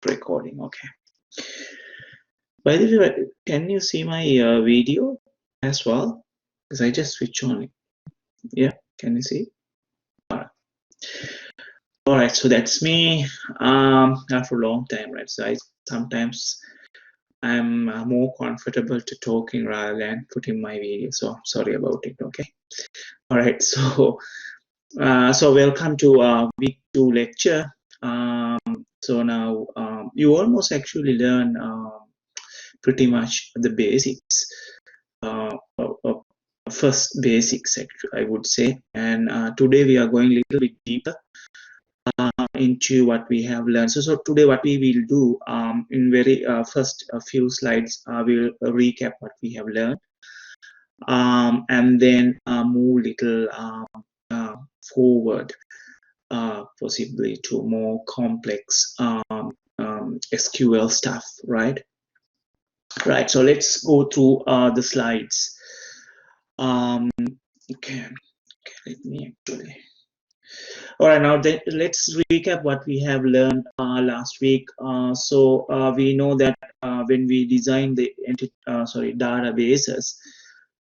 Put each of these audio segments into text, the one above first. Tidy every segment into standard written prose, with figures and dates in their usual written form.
recording. Okay. By the way, can you see my video as well? Because I just switch on it. Yeah, can you see? All right, so that's me after a long time, right? So sometimes I'm more comfortable to talking rather than putting my video. So sorry about it. Okay. All right. So welcome to week 2 lecture. So now you almost actually learn pretty much the basics, first basics, actually, I would say. And today we are going a little bit deeper into what we have learned. So today what we will do in very first few slides, we'll recap what we have learned, and then move little forward, possibly to more complex SQL stuff, right? Right. So let's go through the slides. Okay. Let me actually. All right, now let's recap what we have learned last week. So we know that when we design the databases,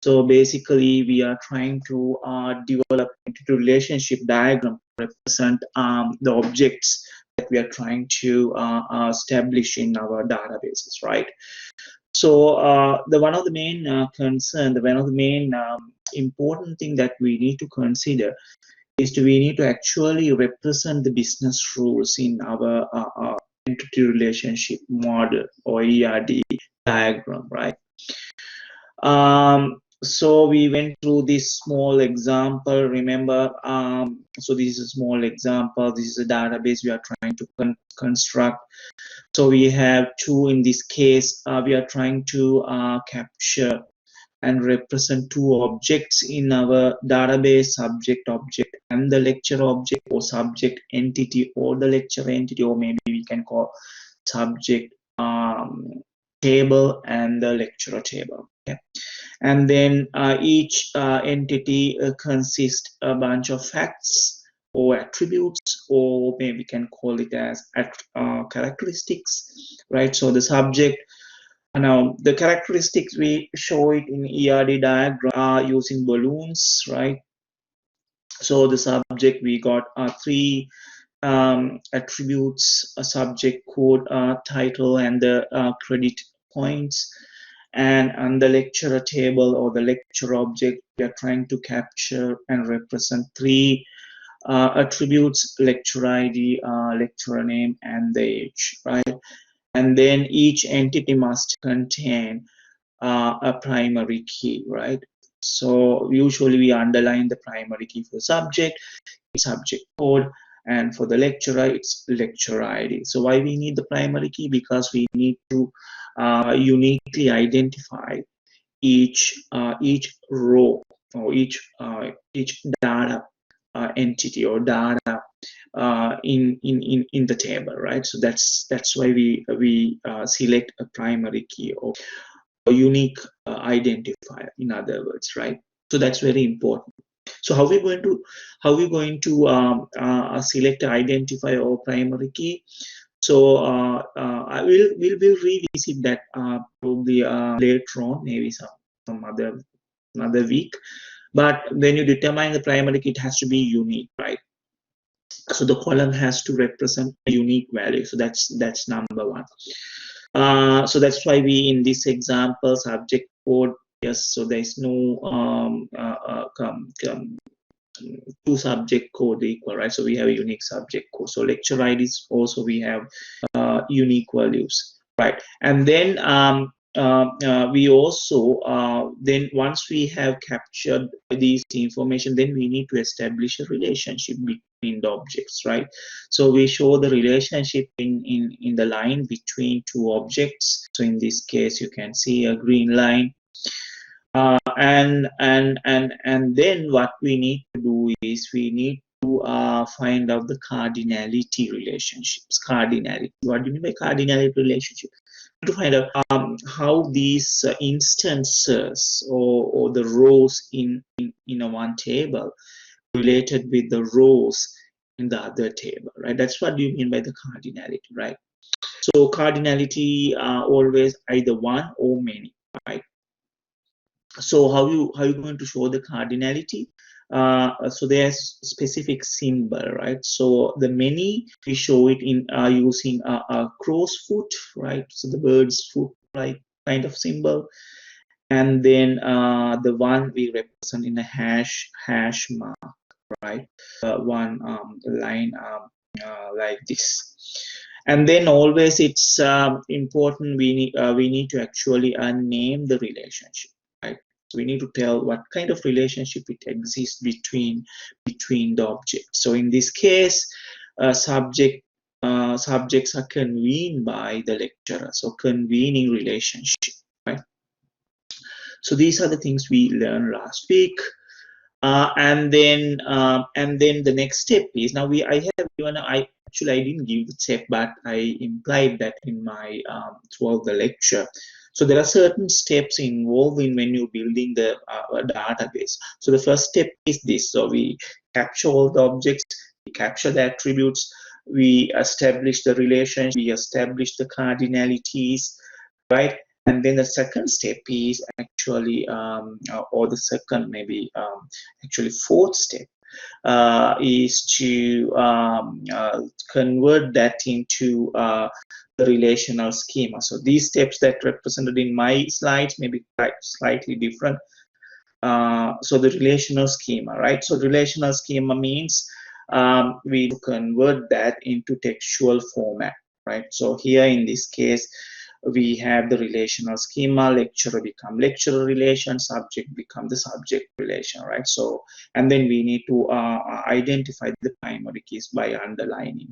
so basically we are trying to develop entity relationship diagram to represent the objects that we are trying to establish in our databases, right? So one of the main important thing that we need to consider is we need to actually represent the business rules in our entity relationship model or ERD diagram, right? So we went through this small example. Remember, so this is a small example. This is a database we are trying to construct. So we have two in this case. We are trying to capture and represent two objects in our database, subject object and the lecture object, or subject entity or the lecture entity, or maybe we can call subject table and the lecturer table. Okay. And then each entity consists a bunch of facts or attributes, or maybe we can call it as characteristics, right? So the subject, now the characteristics we show it in ERD diagram using balloons, right? So the subject, we got three attributes: a subject code, title, and the credit points. And on the lecturer table or the lecture object, we are trying to capture and represent three attributes: lecturer ID, lecturer name, and the age, right? And then each entity must contain a primary key, right? So usually we underline the primary key for the subject, subject code, and for the lecturer, it's lecturer ID. So why we need the primary key? Because we need to uniquely identify each row or each data entity or data in the table, right? So that's why we select a primary key or a unique identifier, in other words, right? So that's very important. So how we going to select identifier or primary key? So we'll revisit that probably later on, maybe some another week. But when you determine the primary key, it has to be unique, right? So the column has to represent a unique value. So that's number one. So that's why we, in this example, subject code, yes, so there is no two subject code equal, right? So we have a unique subject code. So lecture IDs also we have unique values, right? And then we also then once we have captured these information, then we need to establish a relationship between the objects, right? So we show the relationship in the line between two objects. So in this case, you can see a green line. And then what we need to do is we need to find out the cardinality relationships. Cardinality. What do you mean by cardinality relationship? To find out how these instances or the rows in one table related with the rows in the other table, right? That's what you mean by the cardinality, right? So cardinality are always either one or many, right? So how you going to show the cardinality? So there's specific symbol, right? So the many we show it in using a crow's foot, right? So the bird's foot like kind of symbol, and then the one we represent in a hash mark, right? One line like this. And then always it's important we need to actually name the relationship, right? So we need to tell what kind of relationship it exists between the objects. So in this case, subjects are convened by the lecturer, so convening relationship, right? So these are the things we learned last week. And then the next step is, now I have given, I didn't give the step, but I implied that in my throughout the lecture. So there are certain steps involved in when you're building the database. So the first step is this. So we capture all the objects, we capture the attributes, we establish the relationship, we establish the cardinalities, right? And then the second step is actually, or the second maybe actually fourth step is to convert that into the relational schema. So these steps that represented in my slides may be slightly different. So the relational schema, right? So relational schema means we convert that into textual format, right? So here in this case, we have the relational schema, lecturer become lecturer relation, subject become the subject relation, right? So, and then we need to identify the primary keys by underlining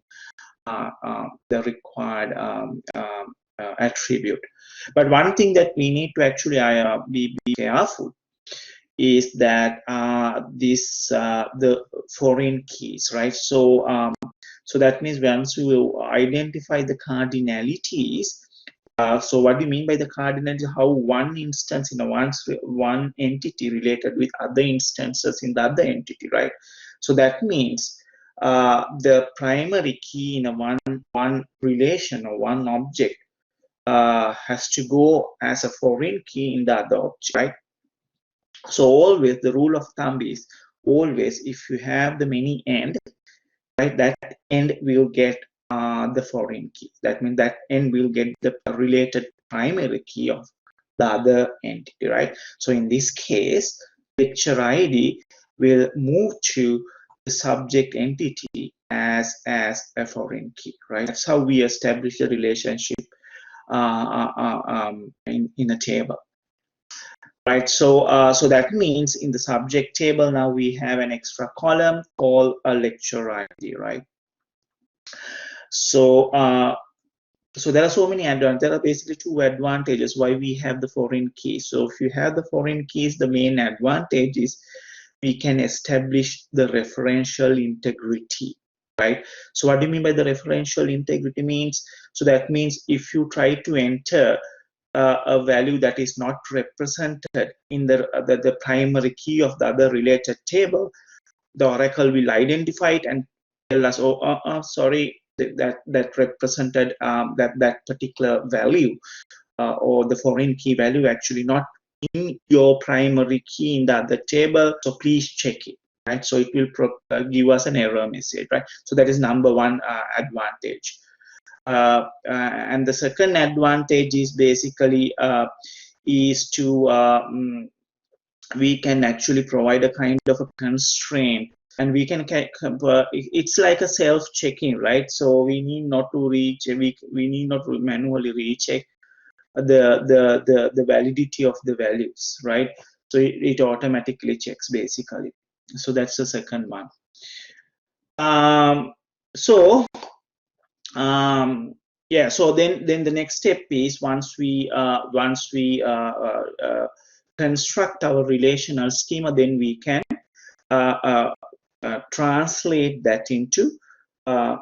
the required attribute. But one thing that we need to actually be careful is that the foreign keys, right? So so that means once we will identify the cardinalities, so what do you mean by the cardinality? How one instance in one entity related with other instances in the other entity, right? So that means the primary key in a one relation or one object has to go as a foreign key in the other object, right? So always the rule of thumb is always if you have the many end, right, that end will get the foreign key. That means that end will get the related primary key of the other entity, right? So in this case, lecture ID will move to the subject entity as a foreign key, right? That's how we establish the relationship in a table. Right, so so that means in the subject table now we have an extra column called a lecture ID, right? So so there are so many advantages. There are basically two advantages why we have the foreign keys. So if you have the foreign keys, the main advantage is we can establish the referential integrity, right? So what do you mean by the referential integrity means? So that means if you try to enter a value that is not represented in the primary key of the other related table, the oracle will identify it and tell us, oh, sorry, that represented that particular value or the foreign key value actually not in your primary key in the other table, so please check it, right? So it will give us an error message, right? So that is number one advantage. And the second advantage is basically is to we can actually provide a kind of a constraint, and we can it's like a self-checking, right? So we need not to we need not to manually recheck the validity of the values, right? So it automatically checks basically. So that's the second one. So yeah, so then the next step is once we construct our relational schema, then we can translate that into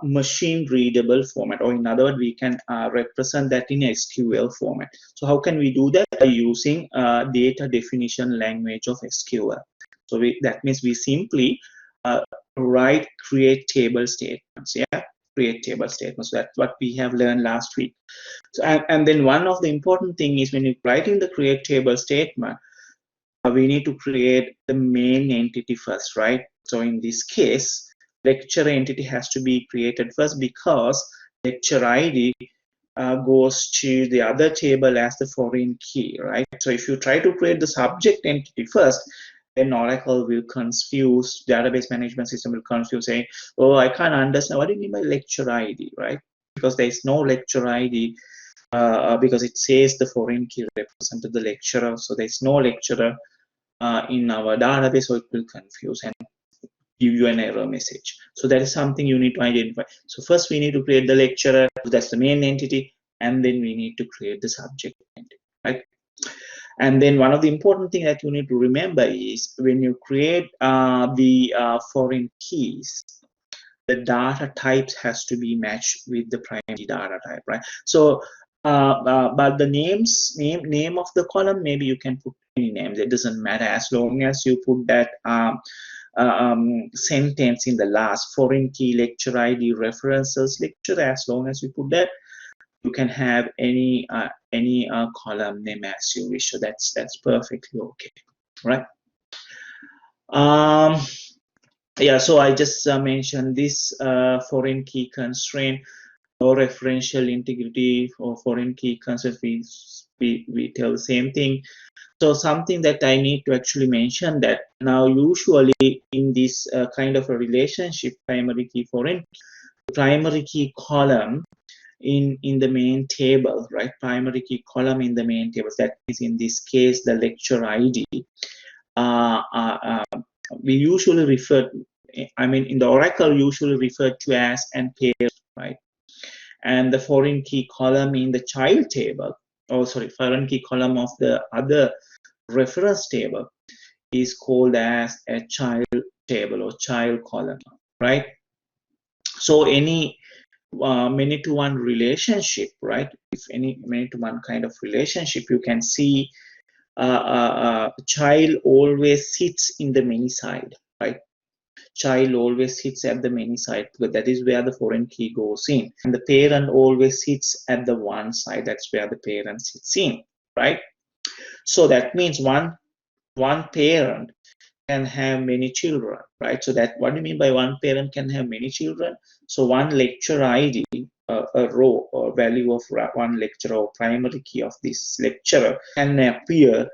machine readable format, or in other words, we can represent that in SQL format. So how can we do that? By using data definition language of SQL. So that means we simply create table statements, yeah. create table statement. So that's what we have learned last week. So, and then one of the important thing is when you write in the create table statement, we need to create the main entity first, right? So in this case, lecture entity has to be created first because lecture ID goes to the other table as the foreign key, right? So if you try to create the subject entity first, then Oracle will confuse, database management system will confuse, saying, oh, I can't understand, what do you mean by lecture ID, right? Because there is no lecture ID because it says the foreign key represented the lecturer, so there's no lecturer in our database, so it will confuse and give you an error message. So that is something you need to identify. So first we need to create the lecturer, that's the main entity, and then we need to create the subject entity, right? And then one of the important things that you need to remember is when you create the foreign keys, the data types has to be matched with the primary data type, right? So, but the name of the column, maybe you can put any names. It doesn't matter as long as you put that sentence in the last, foreign key lecture ID references lecture. As long as you put that, you can have any column name as you wish. So that's perfectly okay, right? Yeah, so I just mentioned this foreign key constraint or referential integrity or foreign key constraint. We tell the same thing. So something that I need to actually mention that now usually in this kind of a relationship, primary key foreign, primary key column in the main table, right? Primary key column in the main table. That is in this case the lecture ID. We usually refer, I mean, in the Oracle, usually referred to as and pair, right? And the foreign key column in the child table, oh sorry, foreign key column of the other reference table is called as a child table or child column, right? So any many-to-one relationship, right? If any many-to-one kind of relationship, you can see child always sits in the many side, right? Child always sits at the many side because that is where the foreign key goes in, and the parent always sits at the one side. That's where the parent sits in, right? So that means one parent can have many children, right? So that what do you mean by one parent can have many children? So one lecture ID, a row or value of one lecturer or primary key of this lecturer can appear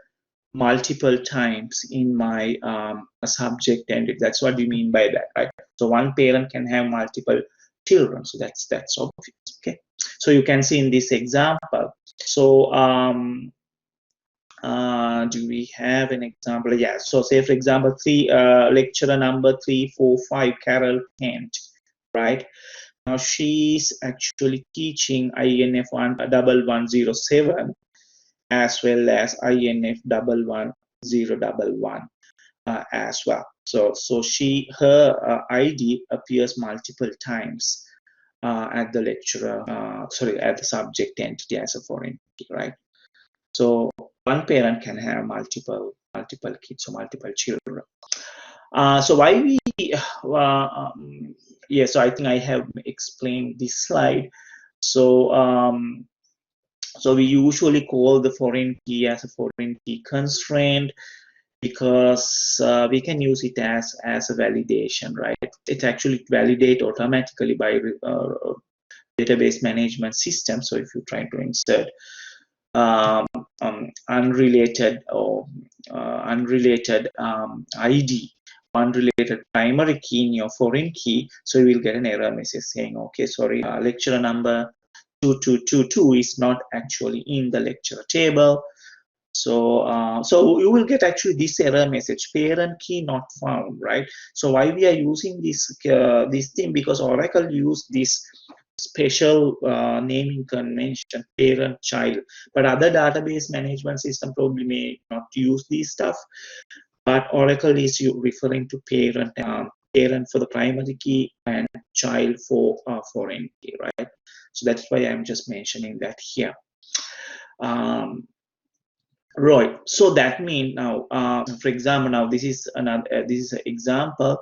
multiple times in my subject entity. That's what we mean by that, right? So one parent can have multiple children. So that's obvious. Okay. So you can see in this example. So do we have an example? Yeah. So say for example, lecturer number 345, Carol Kent, right? Now she's actually teaching INF10004 as well as INF11011 as well. So her ID appears multiple times at the lecturer, at the subject entity as a foreign key, right? So one parent can have multiple kids or multiple children. So why we yeah, so I think I have explained this slide. So so we usually call the foreign key as a foreign key constraint because we can use it as a validation, right? It actually validates automatically by database management system. So if you try to insert unrelated or unrelated ID, unrelated primary key in your foreign key, so you will get an error message saying, okay, sorry, lecturer number 2222 is not actually in the lecture table. So so you will get actually this error message, parent key not found, right? So why we are using this this thing? Because Oracle used this special naming convention, parent child, but other database management system probably may not use this stuff. But Oracle is referring to parent, parent for the primary key and child for foreign key, right? So that's why I'm just mentioning that here. Right. So that means now, for example, now this is another this is an example.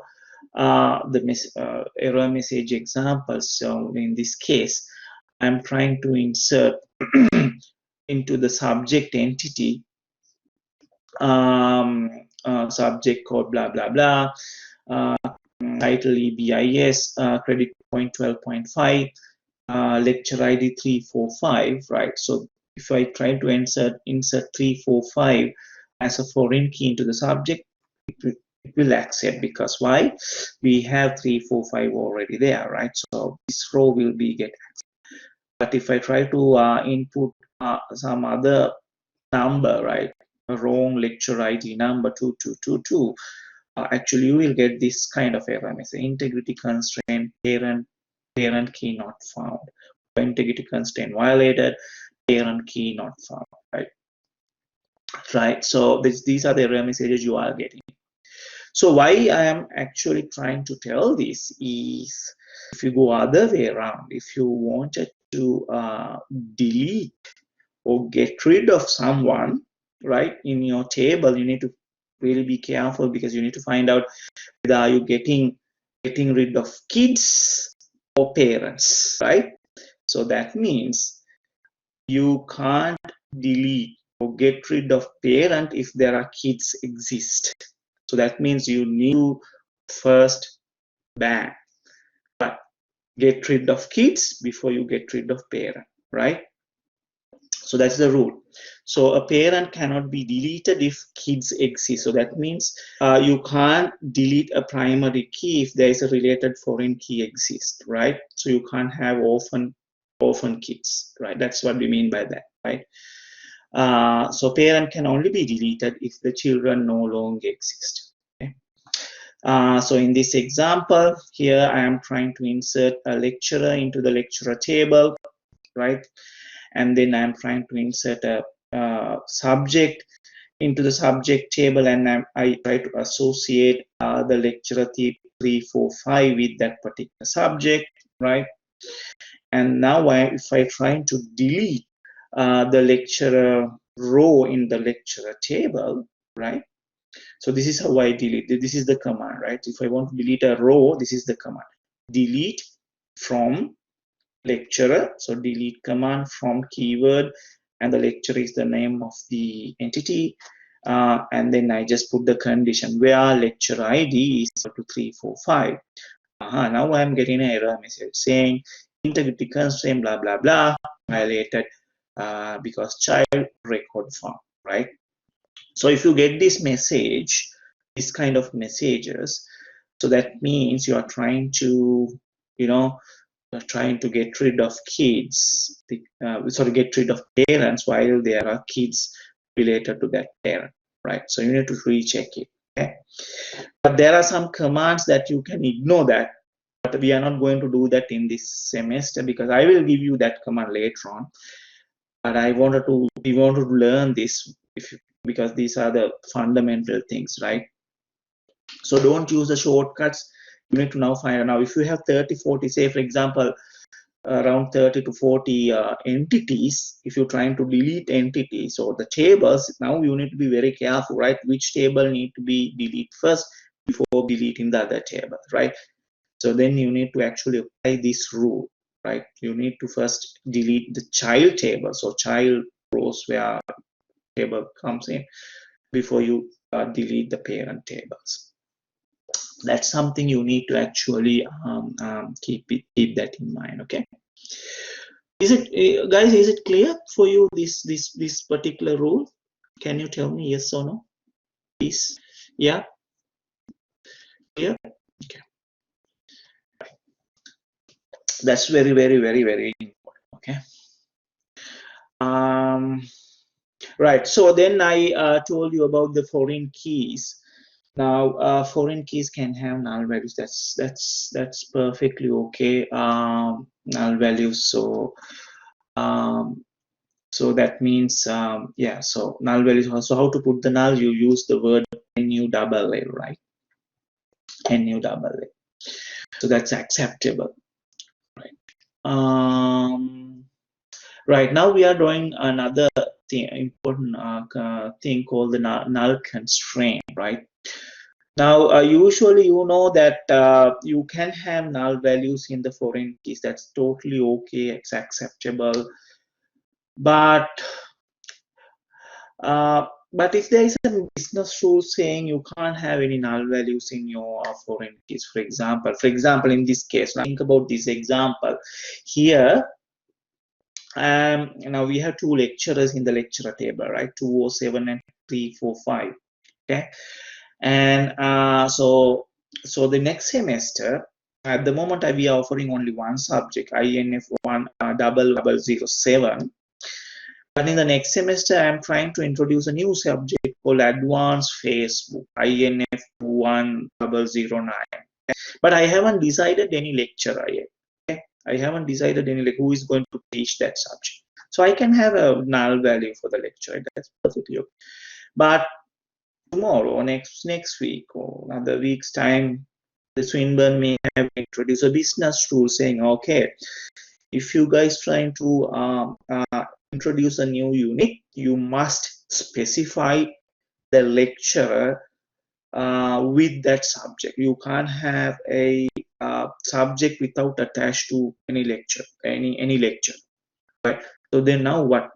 the error message example. So in this case, I'm trying to insert into the subject entity subject code blah blah blah, title EBIS, credit point 12.5, lecture ID 345, right? So if I try to insert 345 as a foreign key into the subject, it will accept, because why? We have 345 already there, right? So this row will be get. But if I try to input some other number, right? A wrong lecture ID number 2222, actually you will get this kind of error message: integrity constraint, parent key not found, integrity constraint violated, parent key not found, right? So these are the error messages you are getting. So why I am actually trying to tell this is, if you go other way around, if you wanted to delete or get rid of someone, right, in your table, you need to really be careful, because you need to find out whether are you getting rid of kids or parents, right? So that means you can't delete or get rid of parent if there are kids exist. So that means you need to first ban, but get rid of kids before you get rid of parent, right? So that's the rule. So a parent cannot be deleted if kids exist. So that means you can't delete a primary key if there is a related foreign key exists, right? So you can't have orphan kids, right? That's what we mean by that, right? So parent can only be deleted if the children no longer exist. Okay? So in this example here, I am trying to insert a lecturer into the lecturer table, right? And then I'm trying to insert a subject into the subject table, and I try to associate the lecturer 345 with that particular subject, right? And now if I try to delete the lecturer row in the lecturer table, right? So this is how I delete. This is the command, right? If I want to delete a row, this is the command: delete from lecturer. So delete command from keyword, and the lecturer is the name of the entity, and then I just put the condition where lecturer ID is equal to 345. Now I'm getting an error message saying integrity constraint blah blah blah violated because child record found, right? So if you get this message, this kind of messages, so that means you are trying to, trying to get rid of kids, get rid of parents while there are kids related to that parent, right? So you need to recheck it, okay? But there are some commands that you can ignore that, but we are not going to do that in this semester, because I will give you that command later on. But we wanted to learn this because these are the fundamental things, right? So don't use the shortcuts. You need to now find out. Now, if you have 30, 40, say for example, around 30 to 40 entities, if you're trying to delete entities or the tables, now you need to be very careful, right? Which table need to be deleted first before deleting the other table, right? So then you need to actually apply this rule, right? You need to first delete the child table, so child rows where table comes in, before you delete the parent tables. That's something you need to actually keep that in mind, okay? Is it, guys, is it clear for you, this particular rule? Can you tell me yes or no, please? Yeah, clear? Okay, that's very important, okay? Right, so then I told you about the foreign keys. Now foreign keys can have null values. That's perfectly okay. Null values. So so that means yeah, so null values. So how to put the null? You use the word NULL, right? NULL. So that's acceptable, right? Right, now we are doing another thing, important thing called the null constraint, right? Now, usually you know that you can have null values in the foreign keys. That's totally okay. It's acceptable. But if there is a business rule saying you can't have any null values in your foreign keys, for example, in this case, now think about this example here. Now we have two lecturers in the lecturer table, right? 207 and 345. Okay, and so the next semester, at the moment we are offering only one subject, INF10004. But in the next semester, I'm trying to introduce a new subject called Advanced Facebook, INF1009. But I haven't decided any lecturer yet. Okay? I haven't decided any who is going to teach that subject. So I can have a null value for the lecturer. That's perfectly okay. But tomorrow or next week or another week's time, the Swinburne may have introduced a business rule saying, okay, if you guys trying to introduce a new unit, you must specify the lecturer with that subject. You can't have a subject without attached to any lecture, any lecture, right? So then now what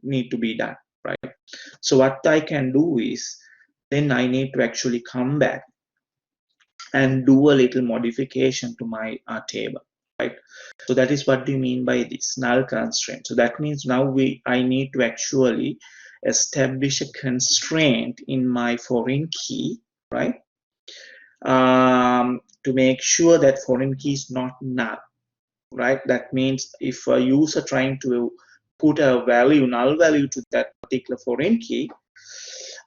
need to be done, right? So what I can do is then I need to actually come back and do a little modification to my table, right? So that is what we mean by this null constraint. So that means now I need to actually establish a constraint in my foreign key, right? To make sure that foreign key is not null, right? That means if a user trying to put a value, null value to that particular foreign key,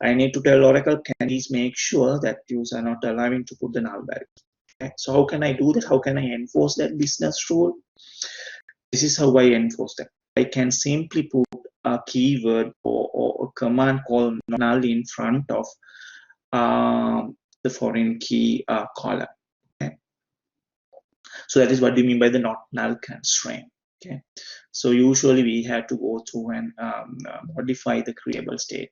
I need to tell Oracle, can please make sure that user are not allowing to put the null value. Okay? So how can I do that? How can I enforce that business rule? This is how I enforce that. I can simply put a keyword or a command called null in front of the foreign key column. Okay? So that is what we mean by the not null constraint. Okay, so usually we have to go through and modify the creable statement.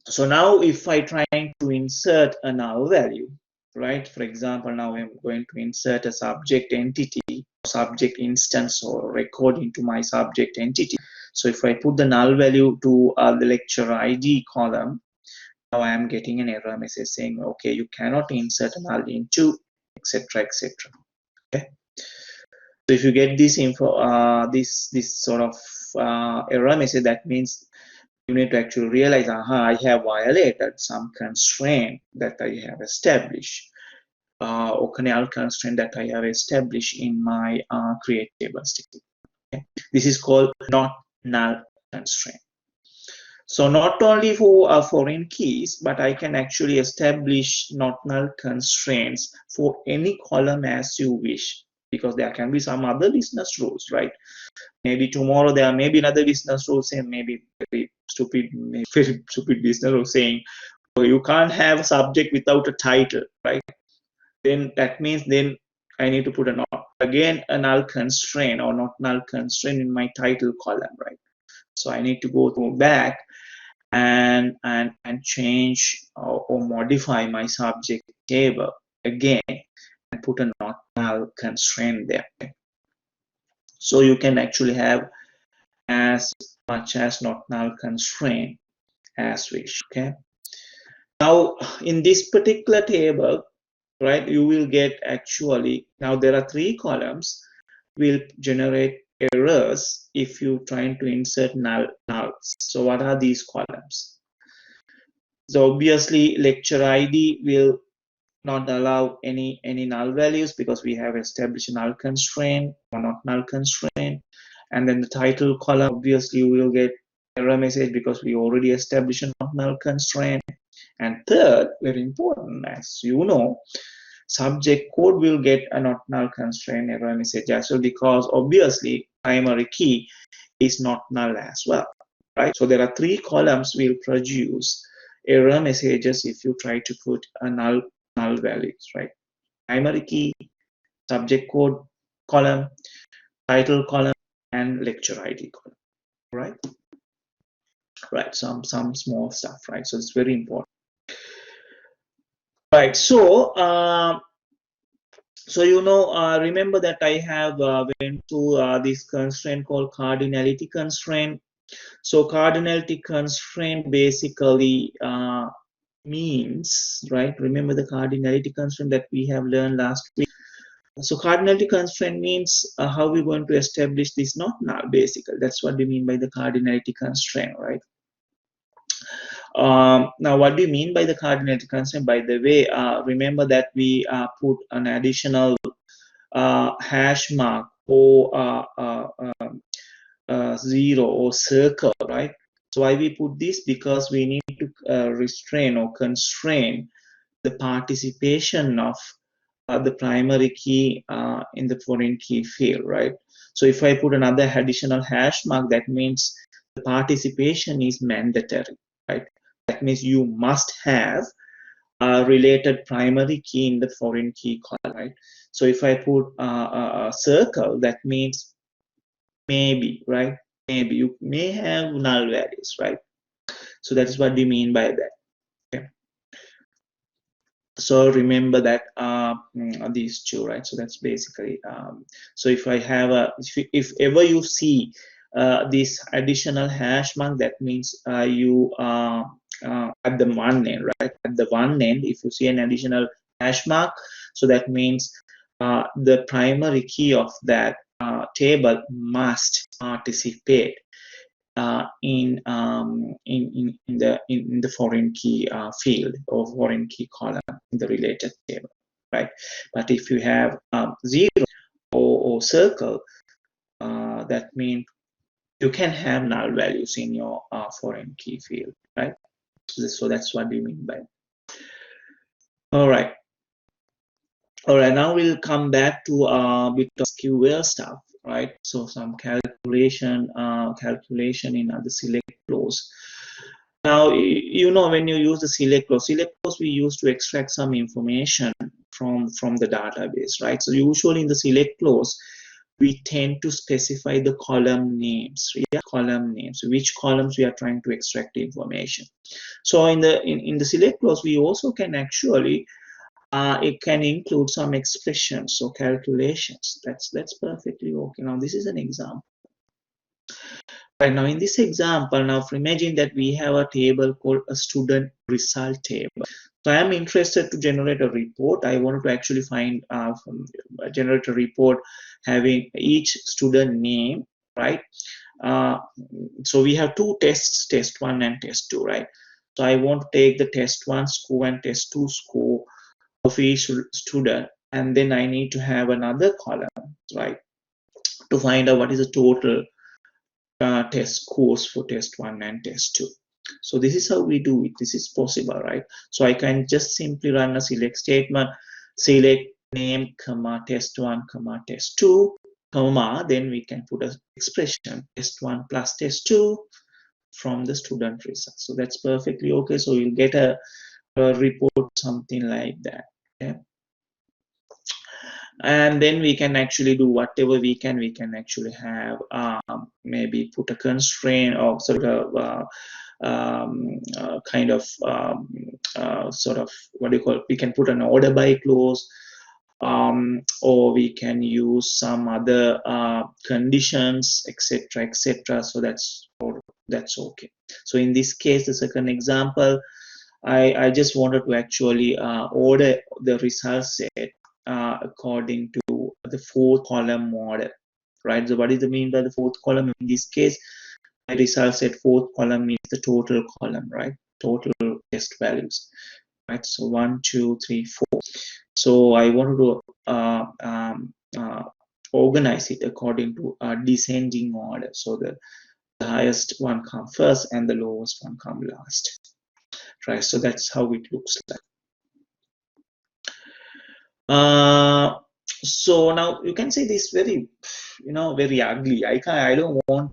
So now if I trying to insert a null value, right? For example, now I'm going to insert a subject entity, subject instance or record into my subject entity. So if I put the null value to the lecture ID column, now I am getting an error message saying, okay, you cannot insert a null into, etc., etc. Okay. So if you get this info, this sort of error message, that means you need to actually realize, I have violated some constraint that I have established, or null constraint that I have established in my create table statement. Okay? This is called not null constraint. So not only for foreign keys, but I can actually establish not null constraints for any column as you wish, because there can be some other business rules, right? Maybe tomorrow there may be another business rule saying, maybe very stupid business rule saying, oh, you can't have a subject without a title, right? Then that means then I need to put a null constraint or not null constraint in my title column, right? So I need to go back and change or modify my subject table again and put a not null constraint there. So you can actually have as much as not null constraint as wish. Okay. Now in this particular table, right, you will get actually, now there are 3 columns, will generate errors if you trying to insert nulls. So what are these columns? So obviously lecture ID will not allow any null values because we have established a null constraint or not null constraint. And then the title column, obviously you will get error message because we already established a not null constraint. And third, very important, as you know, subject code will get a not null constraint error message as well, because obviously primary key is not null as well, right? So there are 3 columns will produce error messages if you try to put a null values, right? Primary key, subject code column, title column, and lecture ID column, right? right? Some small stuff, right? So it's very important, right? So remember that I have went to this constraint called cardinality constraint. So cardinality constraint basically means, right? Remember the cardinality constraint that we have learned last week. So cardinality constraint means how we're going to establish this not null, basically. That's what we mean by the cardinality constraint, right? Now, what do you mean by the cardinality constraint? By the way, remember that we put an additional hash mark or 0 or circle, right? So why we put this? Because we need to restrain or constrain the participation of the primary key in the foreign key field, right? So if I put another additional hash mark, that means the participation is mandatory, right? That means you must have a related primary key in the foreign key column, right? So if I put a circle, that means maybe, right? Maybe you may have null values, right? So that's what we mean by that. Okay. So remember that these two, right? So that's basically so if I have if ever you see this additional hash mark, that means you at the one end, right? At the one end, if you see an additional hash mark, so that means the primary key of that table must participate in the foreign key field or foreign key column in the related table, right? But if you have 0 or circle, that means you can have null values in your foreign key field, right? So that's what we mean by it. All right. All right, now we'll come back to a bit of SQL stuff, right? So some calculation in the select clause. Now, when you use the select clause we use to extract some information from the database, right? So usually in the select clause, we tend to specify the column names, which columns we are trying to extract information. So in the select clause, we also can actually it can include some expressions or calculations. That's perfectly okay. Now this is an example. Right now in this example, now imagine that we have a table called a student result table. So I am interested to generate a report. I wanted to actually generate a report having each student name, right? So we have two tests, test 1 and test 2, right? So I want to take the test 1 score and test 2 score of each student, and then I need to have another column, right, to find out what is the total test scores for test 1 and test 2. So this is how we do it. This is possible, right? So I can just simply run a select statement, select name, comma, test 1, comma, test 2, comma, then we can put an expression, test 1 plus test 2 from the student result. So that's perfectly okay. So you'll get a report, something like that. Okay. And then we can actually do whatever we can actually have maybe put a constraint or sort of kind of sort of what do you call it? We can put an order by clause, or we can use some other conditions, etc. So that's okay. So in this case, the second example, I just wanted to actually order the result set according to the fourth column model, right? So what is the mean by the fourth column? In this case, my result set fourth column is the total column, right? Total test values, right? So 1, 2, 3, 4. So I wanted to organize it according to a descending order. So the highest one come first and the lowest one come last, right? So that's how it looks like. So now you can say this very ugly. I don't want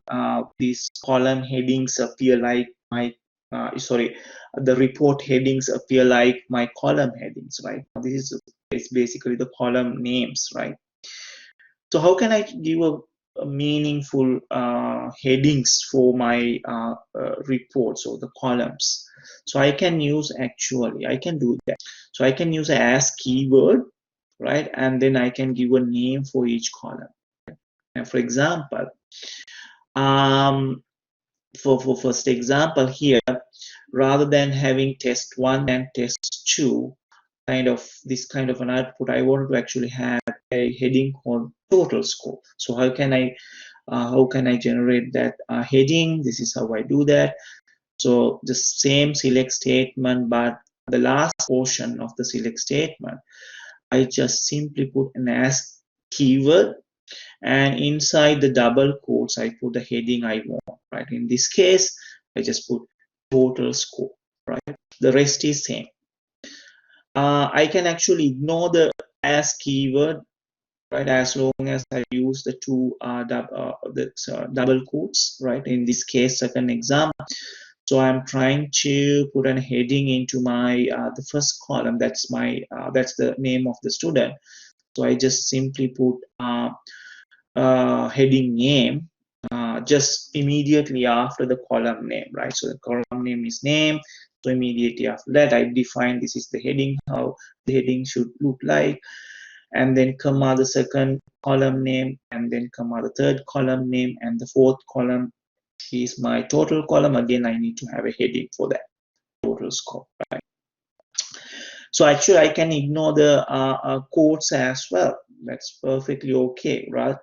these column headings appear like my the report headings appear like my column headings, right? This is basically the column names, right? So how can I give a meaningful headings for my reports or the columns. So I can use, actually I can do that. So I can use a as keyword, right? And then I can give a name for each column. And for example, for first example here, rather than having test 1 and test 2, this kind of an output, I want to actually have a heading called total score. So how can I generate that heading? This is how I do that. So the same select statement, but the last portion of the select statement, I just simply put an as keyword, and inside the double quotes I put the heading I want, right? In this case I just put total score, right? The rest is same. I can actually ignore the as keyword, right, as long as I use the two double quotes, right? In this case, second example, so I'm trying to put a heading into my the first column. That's the name of the student. So I just simply put heading name just immediately after the column name, right? So the column name is name. So immediately after that, I define this is the heading, how the heading should look like, and then comma the second column name, and then comma the third column name, and the fourth column is my total column. Again, I need to have a heading for that total score, right? So actually, I can ignore the quotes as well. That's perfectly okay, right?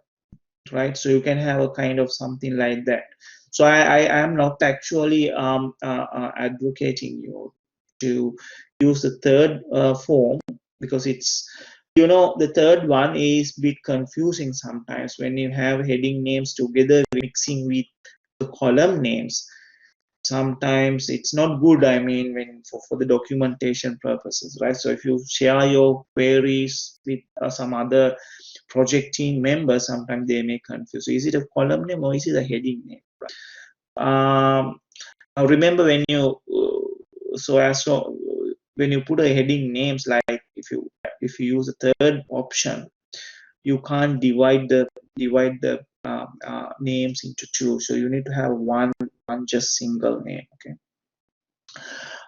Right, so you can have a kind of something like that. So I am not actually advocating you to use the third form, because it's, the third one is a bit confusing sometimes when you have heading names together mixing with the column names. Sometimes it's not good, I mean, when for the documentation purposes, right? So if you share your queries with some other project team members, sometimes they may confuse. So is it a column name or is it a heading name? Now remember, when you when you put a heading names, like if you use a third option, you can't divide the names into two. So you need to have one just single name. Okay.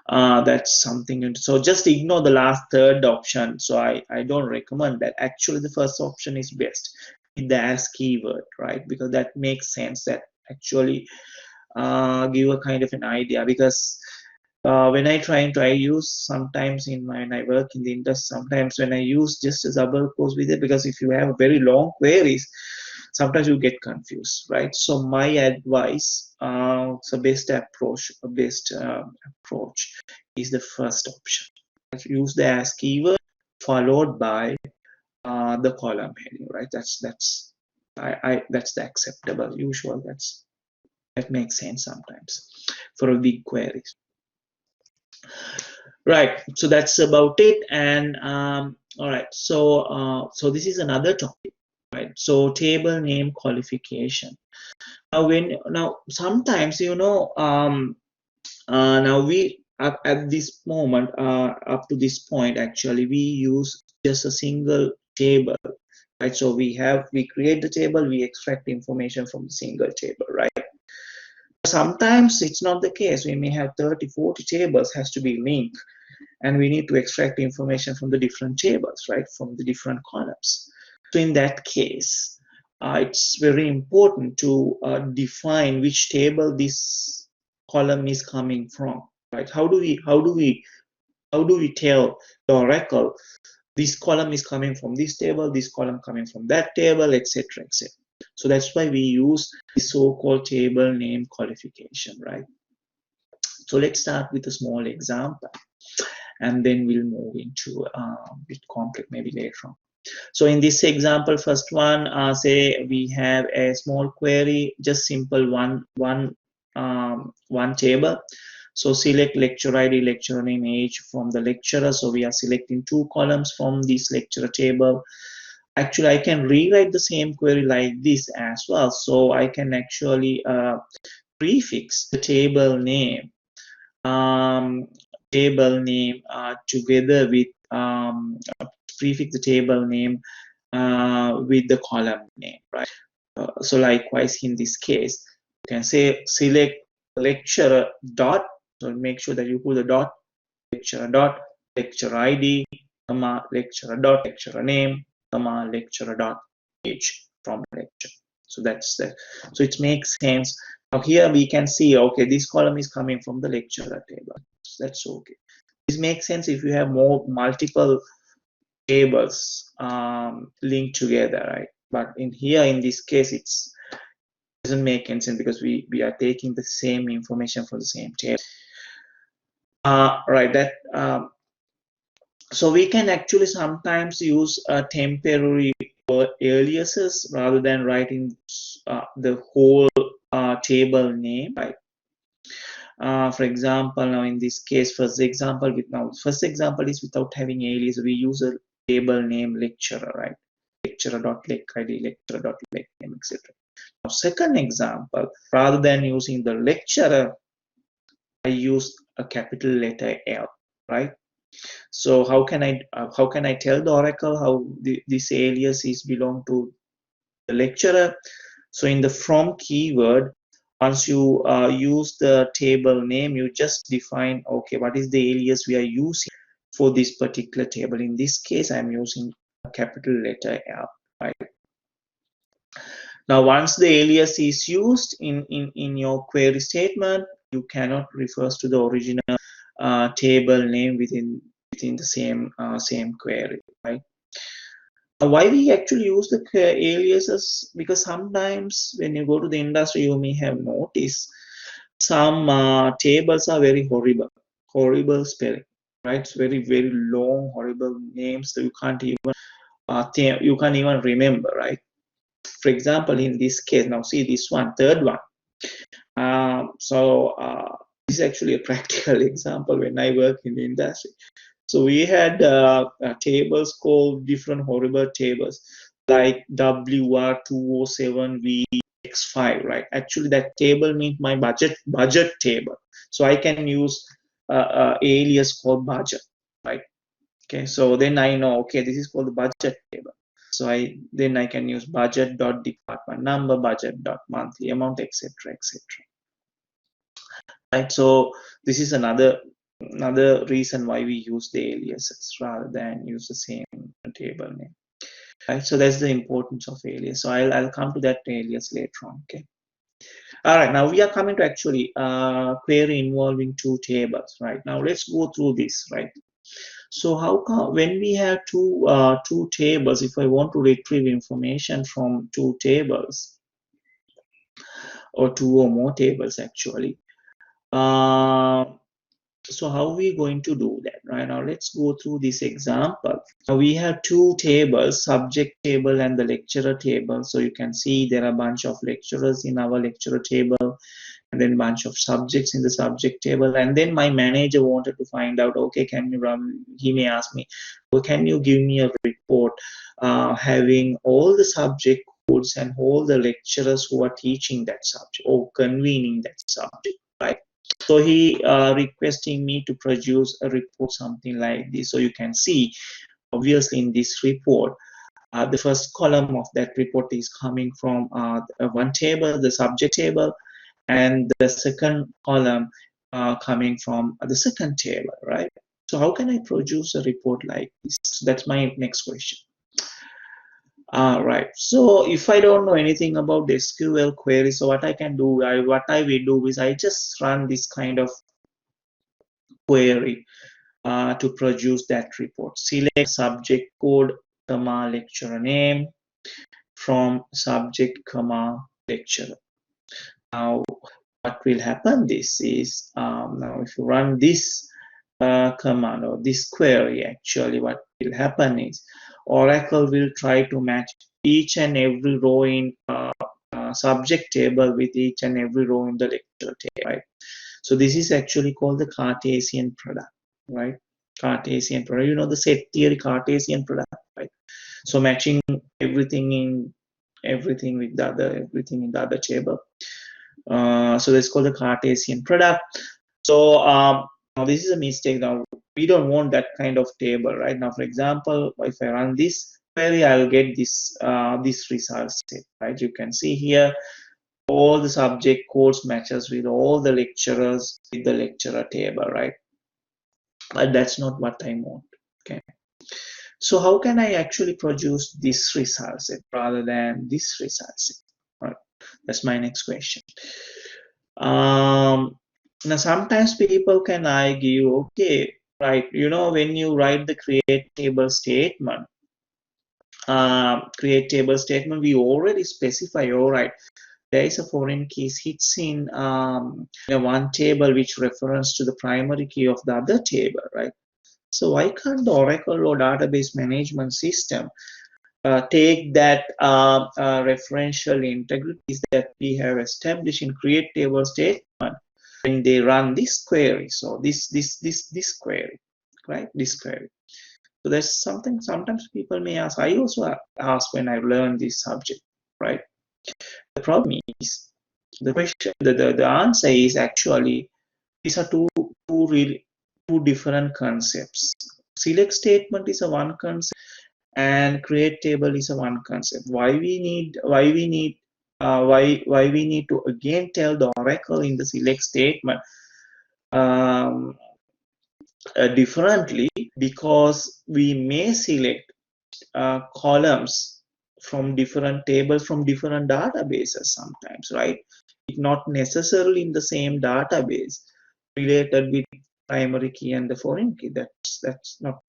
That's something. So just ignore the last third option. So I don't recommend that. Actually, the first option is best with the as keyword, right? Because that makes sense. That actually give a kind of an idea. Because when I use sometimes when I work in the industry, sometimes when I use just a double quotes with it, because if you have very long queries, sometimes you get confused, right? So my advice, best approach is the first option. Use the as keyword followed by the column heading, right? That's the acceptable, usual. That makes sense sometimes for a big queries. Right, so that's about it. And all right, so this is another topic, right? So table name qualification. Now sometimes now we at this moment, up to this point, actually we use just a single table, right? So we create the table, we extract information from the single table, right? Sometimes it's not the case. We may have 30-40 tables has to be linked, and we need to extract information from the different tables, right, from the different columns. So in that case, it's very important to define which table this column is coming from, right? How do we tell the Oracle this column is coming from this table, this column coming from that table, etc., etc. So that's why we use the so-called table name qualification, right? So let's start with a small example, and then we'll move into a bit complex maybe later on. So in this example, first one, say we have a small query, just simple one table. So select lecture ID, lecturer name, age from the lecturer. So we are selecting two columns from this lecturer table. Actually, I can rewrite the same query like this as well. So I can actually prefix the table name together with prefix the table name with the column name, right? So likewise in this case, you can say select lecturer dot, so make sure that you put the dot, lecturer dot, lecture ID, comma, lecturer dot, lecturer name, comma, lecturer dot page from lecture. So that's that. So it makes sense. Now here we can see, okay, this column is coming from the lecturer table. So that's okay. This makes sense if you have multiple tables linked together, right? But in here, in this case, it doesn't make any sense because we are taking the same information from the same table. Right, that so we can actually sometimes use temporary aliases rather than writing the whole table name, right? For example, now in this case, first example is without having alias. We use a table name lecturer, right? Lecturer.lec ID, lecturer.lec name, etc. Now, second example, rather than using the lecturer, I use a capital letter L, right? So how can I tell the Oracle how this alias is belong to the lecturer? So in the from keyword, once you use the table name, you just define, okay, what is the alias we are using for this particular table? In this case, I'm using a capital letter L, right? Now, once the alias is used in your query statement, you cannot refer to the original table name within the same query, right? Why we actually use the aliases? Because sometimes when you go to the industry, you may have noticed some tables are very horrible spelling, right? It's very long, horrible names that you can't even remember, right? For example, in this case, now see this one, third one. This is actually a practical example when I work in the industry. So we had tables called different horrible tables like WR207VX5, right? Actually, that table means my budget table. So I can use alias called budget, right? Okay, so then I know, okay, this is called the budget table. So then I can use budget.department number, budget.monthly amount, etc., etc. Right. So this is another reason why we use the aliases rather than use the same table name. Right. So that's the importance of alias. So I'll come to that alias later on. Okay. All right. Now we are coming to actually query involving two tables. Right. Now let's go through this. Right. So how come when we have two tables, if I want to retrieve information from two tables or two or more tables actually, so how are we going to do that? Right now, let's go through this example. Now we have two tables, subject table and the lecturer table. So you can see there are a bunch of lecturers in our lecturer table, and then bunch of subjects in the subject table. And then my manager wanted to find out, okay, can you run? He may ask me, well, can you give me a report having all the subject codes and all the lecturers who are teaching that subject or convening that subject, right? So he requesting me to produce a report something like this. So you can see, obviously in this report, the first column of that report is coming from one table, the subject table, and the second column coming from the second table, right? So how can I produce a report like this? So that's my next question. Right. So if I don't know anything about the SQL query, so what I can do, what I will do is I just run this kind of query to produce that report. Select subject code, comma, lecturer name from subject, comma, lecturer. Now, what will happen? This is now if you run this command or this query, actually, what will happen is Oracle will try to match each and every row in subject table with each and every row in the lecturer table, right? So this is actually called the Cartesian product, right? Cartesian product. You know the set theory Cartesian product, right? So matching everything in with the other, everything in the other table. So that's called the Cartesian product. So now this is a mistake. Now we don't want that kind of table, right? Now, for example, if I run this, query, I'll get this result set, right? You can see here all the subject codes matches with all the lecturers with the lecturer table, right? But that's not what I want. Okay. So how can I actually produce this result set rather than this result set? Right. That's my next question. Now sometimes people can argue, okay, right, you know, when you write the create table statement, we already specify, all right, there is a foreign key hits in one table which reference to the primary key of the other table, right? So why can't the Oracle or database management system take that referential integrities that we have established in create table statement when they run this query? So this query, right? This query. So there's something sometimes people may ask. I also ask when I learn this subject, right? The problem is the question. The answer is actually these are two different concepts. Select statement is a one concept, and create table is a one concept. Why we need to again tell the Oracle in the select statement um, differently, because we may select columns from different tables from different databases sometimes, right? It's not necessarily in the same database related with primary key and the foreign key. That's not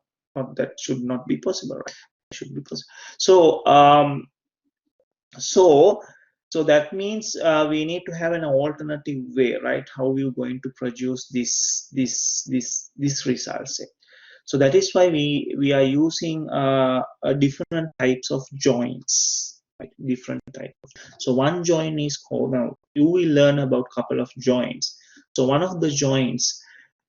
that should not be possible, right? It should be possible. So so that means we need to have an alternative way, right? How we're going to produce this result set. So that is why we are using different types of joins, right? Different type. So one join is called, now you will learn about couple of joins. So one of the joins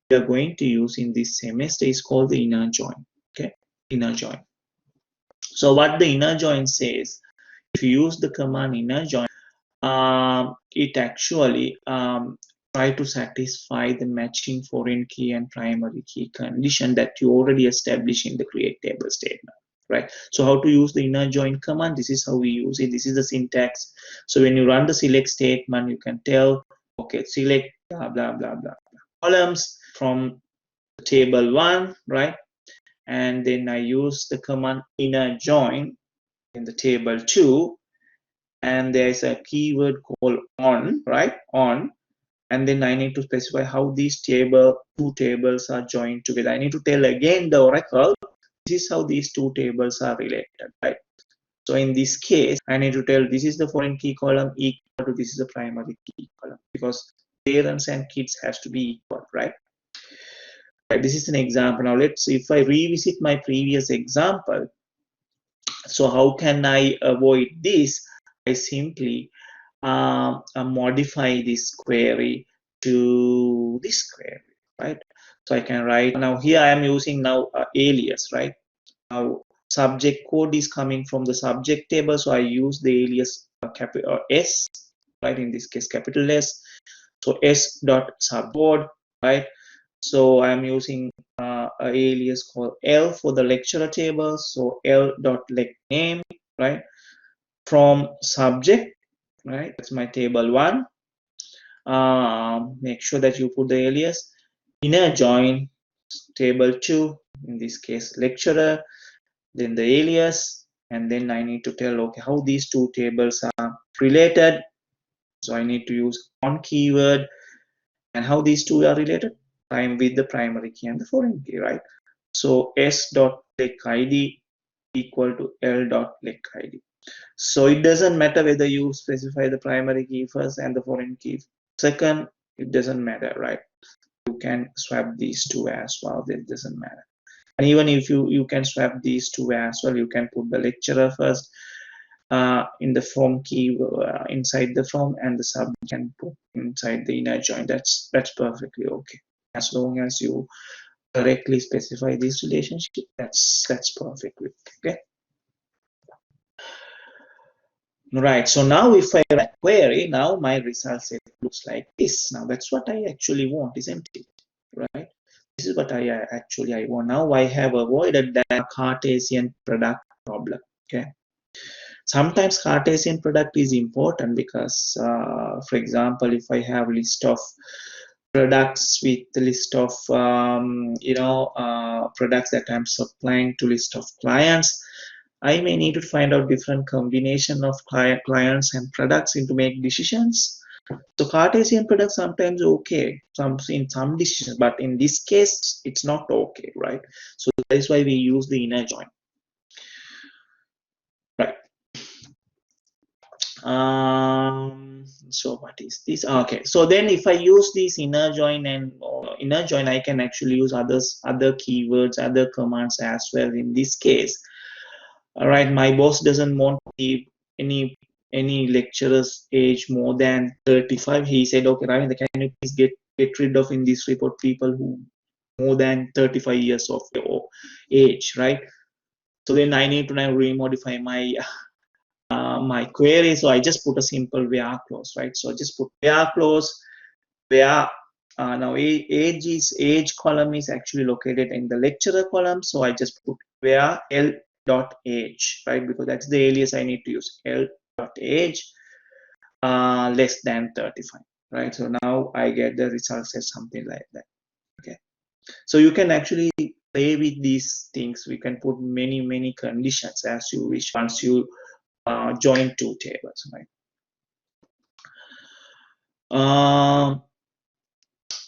we are going to use in this semester is called the inner join. Okay, inner join. So what the inner join says, if you use the command inner join, it actually try to satisfy the matching foreign key and primary key condition that you already established in the create table statement, right? So how to use the inner join command? This is how we use it. This is the syntax. So when you run the select statement, you can tell, okay, select blah blah blah blah columns from table 1, right? And then I use the command inner join in the table 2, and there is a keyword called on, right? On. And then I need to specify how these two tables are joined together. I need to tell again the Oracle, this is how these two tables are related, right? So in this case, I need to tell this is the foreign key column equal to this is the primary key column, because parents and kids has to be equal, right? Right, this is an example. Now let's see if I revisit my previous example. So how can I avoid this? I simply modify this query to this query, right? So I can write, now here I am using now alias, right? Now subject code is coming from the subject table, so I use the alias S, right? In this case, capital S. So S dot subcode, right? So I'm using an alias called L for the lecturer table. So L dot lec name, right? From subject, right? That's my table 1. Make sure that you put the alias. Inner join table 2, in this case lecturer, then the alias, and then I need to tell, okay, how these two tables are related. So I need to use on keyword, and how these two are related, I'm with the primary key and the foreign key, right? So s dot lec id equal to l dot lec id. So it doesn't matter whether you specify the primary key first and the foreign key second, it doesn't matter, right? You can swap these two as well, it doesn't matter. And even if you can swap these two as well, you can put the lecturer first in the from key inside the from, and the sub can put inside the inner join. That's perfectly okay, as long as you correctly specify this relationship. That's perfectly okay. Right, so now if I run a query, now my result set looks like this. Now that's what I actually want, isn't it? Right? This is what I want. Now I have avoided that Cartesian product problem. Okay. Sometimes Cartesian product is important because, for example, if I have a list of products with the list of products that I'm supplying to list of clients, I may need to find out different combination of clients and products and to make decisions. So Cartesian product sometimes okay, in some decisions, but in this case it's not okay, right? So that is why we use the inner join, right? So what is this? Okay, so then if I use this inner join I can actually use other keywords, other commands as well. In this case, all right, my boss doesn't want to keep any lecturer's age more than 35. He said, okay, Ravinder, can you please get rid of in this report people who more than 35 years of age, right? So then I need to now remodify my my query. So I just put a simple where clause, right? So I just put where clause, where now age column is actually located in the lecturer column. So I just put where L dot age, right? Because that's the alias I need to use, L dot age less than 35, right? So now I get the result says something like that. Okay. So you can actually play with these things. We can put many conditions as you wish once you join two tables, right?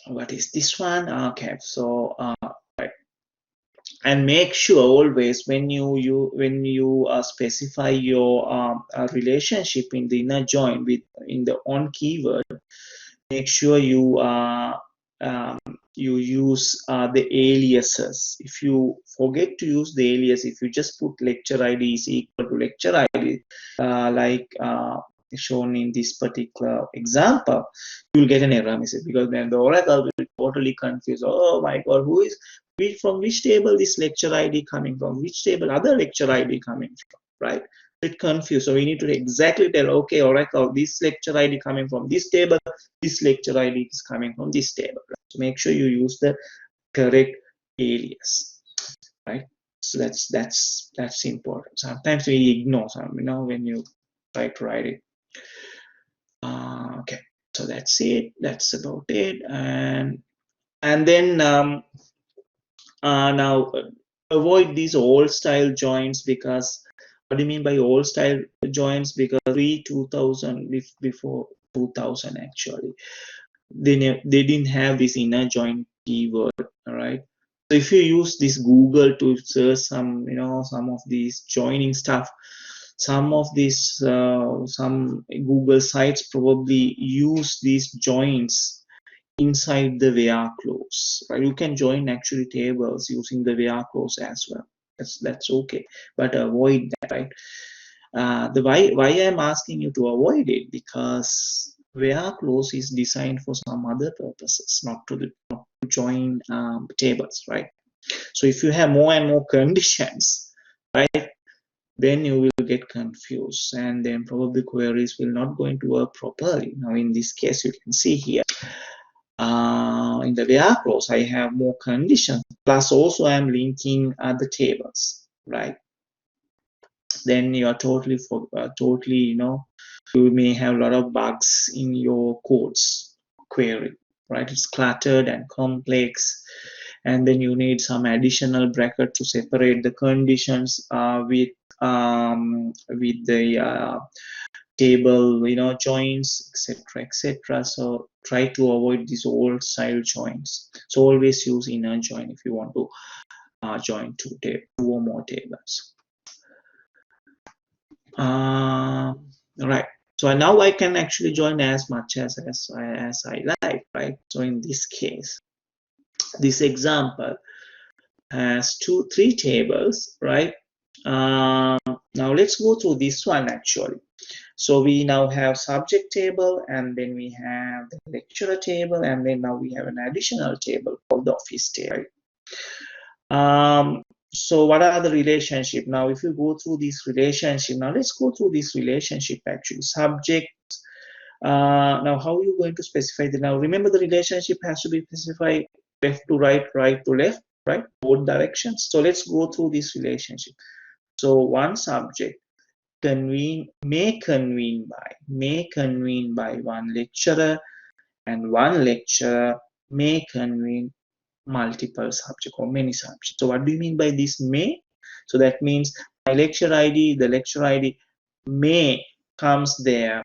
What is this one? Okay, so right. And make sure always when you specify your relationship in the inner join with in the on keyword, make sure you you use the aliases. If you forget to use the alias, if you just put lecture ID is equal to lecture ID, like shown in this particular example, you will get an error message, because then the Oracle will be totally confused. Oh my God, from which table this lecture ID coming from? Which table other lecture ID coming from? Right? Bit confused. So we need to exactly tell, okay, Oracle, this lecture ID coming from this table, this lecture ID is coming from this table. Right? So make sure you use the correct alias, right? So that's important. Sometimes we ignore some, when you try to write it. Okay, so that's it. That's about it. And then now avoid these old style joins, because what do you mean by old style joins? Because pre-2000, before 2000 actually, they didn't have this inner join keyword. All right. So if you use this Google to search some some of these joining stuff, some of these some Google sites probably use these joins inside the where clause, right? You can join actually tables using the where clause as well. That's okay, but avoid that, right? The why I'm asking you to avoid it, because where clause is designed for some other purposes, not to join tables, right? So if you have more and more conditions, right, then you will get confused, and then probably queries will not going to work properly. Now in this case, you can see here in the where clause I have more conditions, plus also I'm linking the tables, right? Then you are totally you may have a lot of bugs in your codes query, right? It's cluttered and complex, and then you need some additional bracket to separate the conditions with the table joins, etc. So try to avoid these old style joins. So always use inner join if you want to join two or more tables. Right. So now I can actually join as much as I like, right? So in this case, this example has 3 tables, right? Now let's go through this one actually. So we now have subject table, and then we have the lecturer table, and then now we have an additional table called the office table. So what are the relationship? Now if you go through this relationship, now let's go through this relationship actually. Subject, now how are you going to specify that? Now remember, the relationship has to be specified left to right, right to left, right, both directions. So let's go through this relationship. So one subject may convene by one lecturer, and one lecturer may convene multiple subjects or many subjects. So what do you mean by this may? So that means my lecture ID, the lecture ID may comes there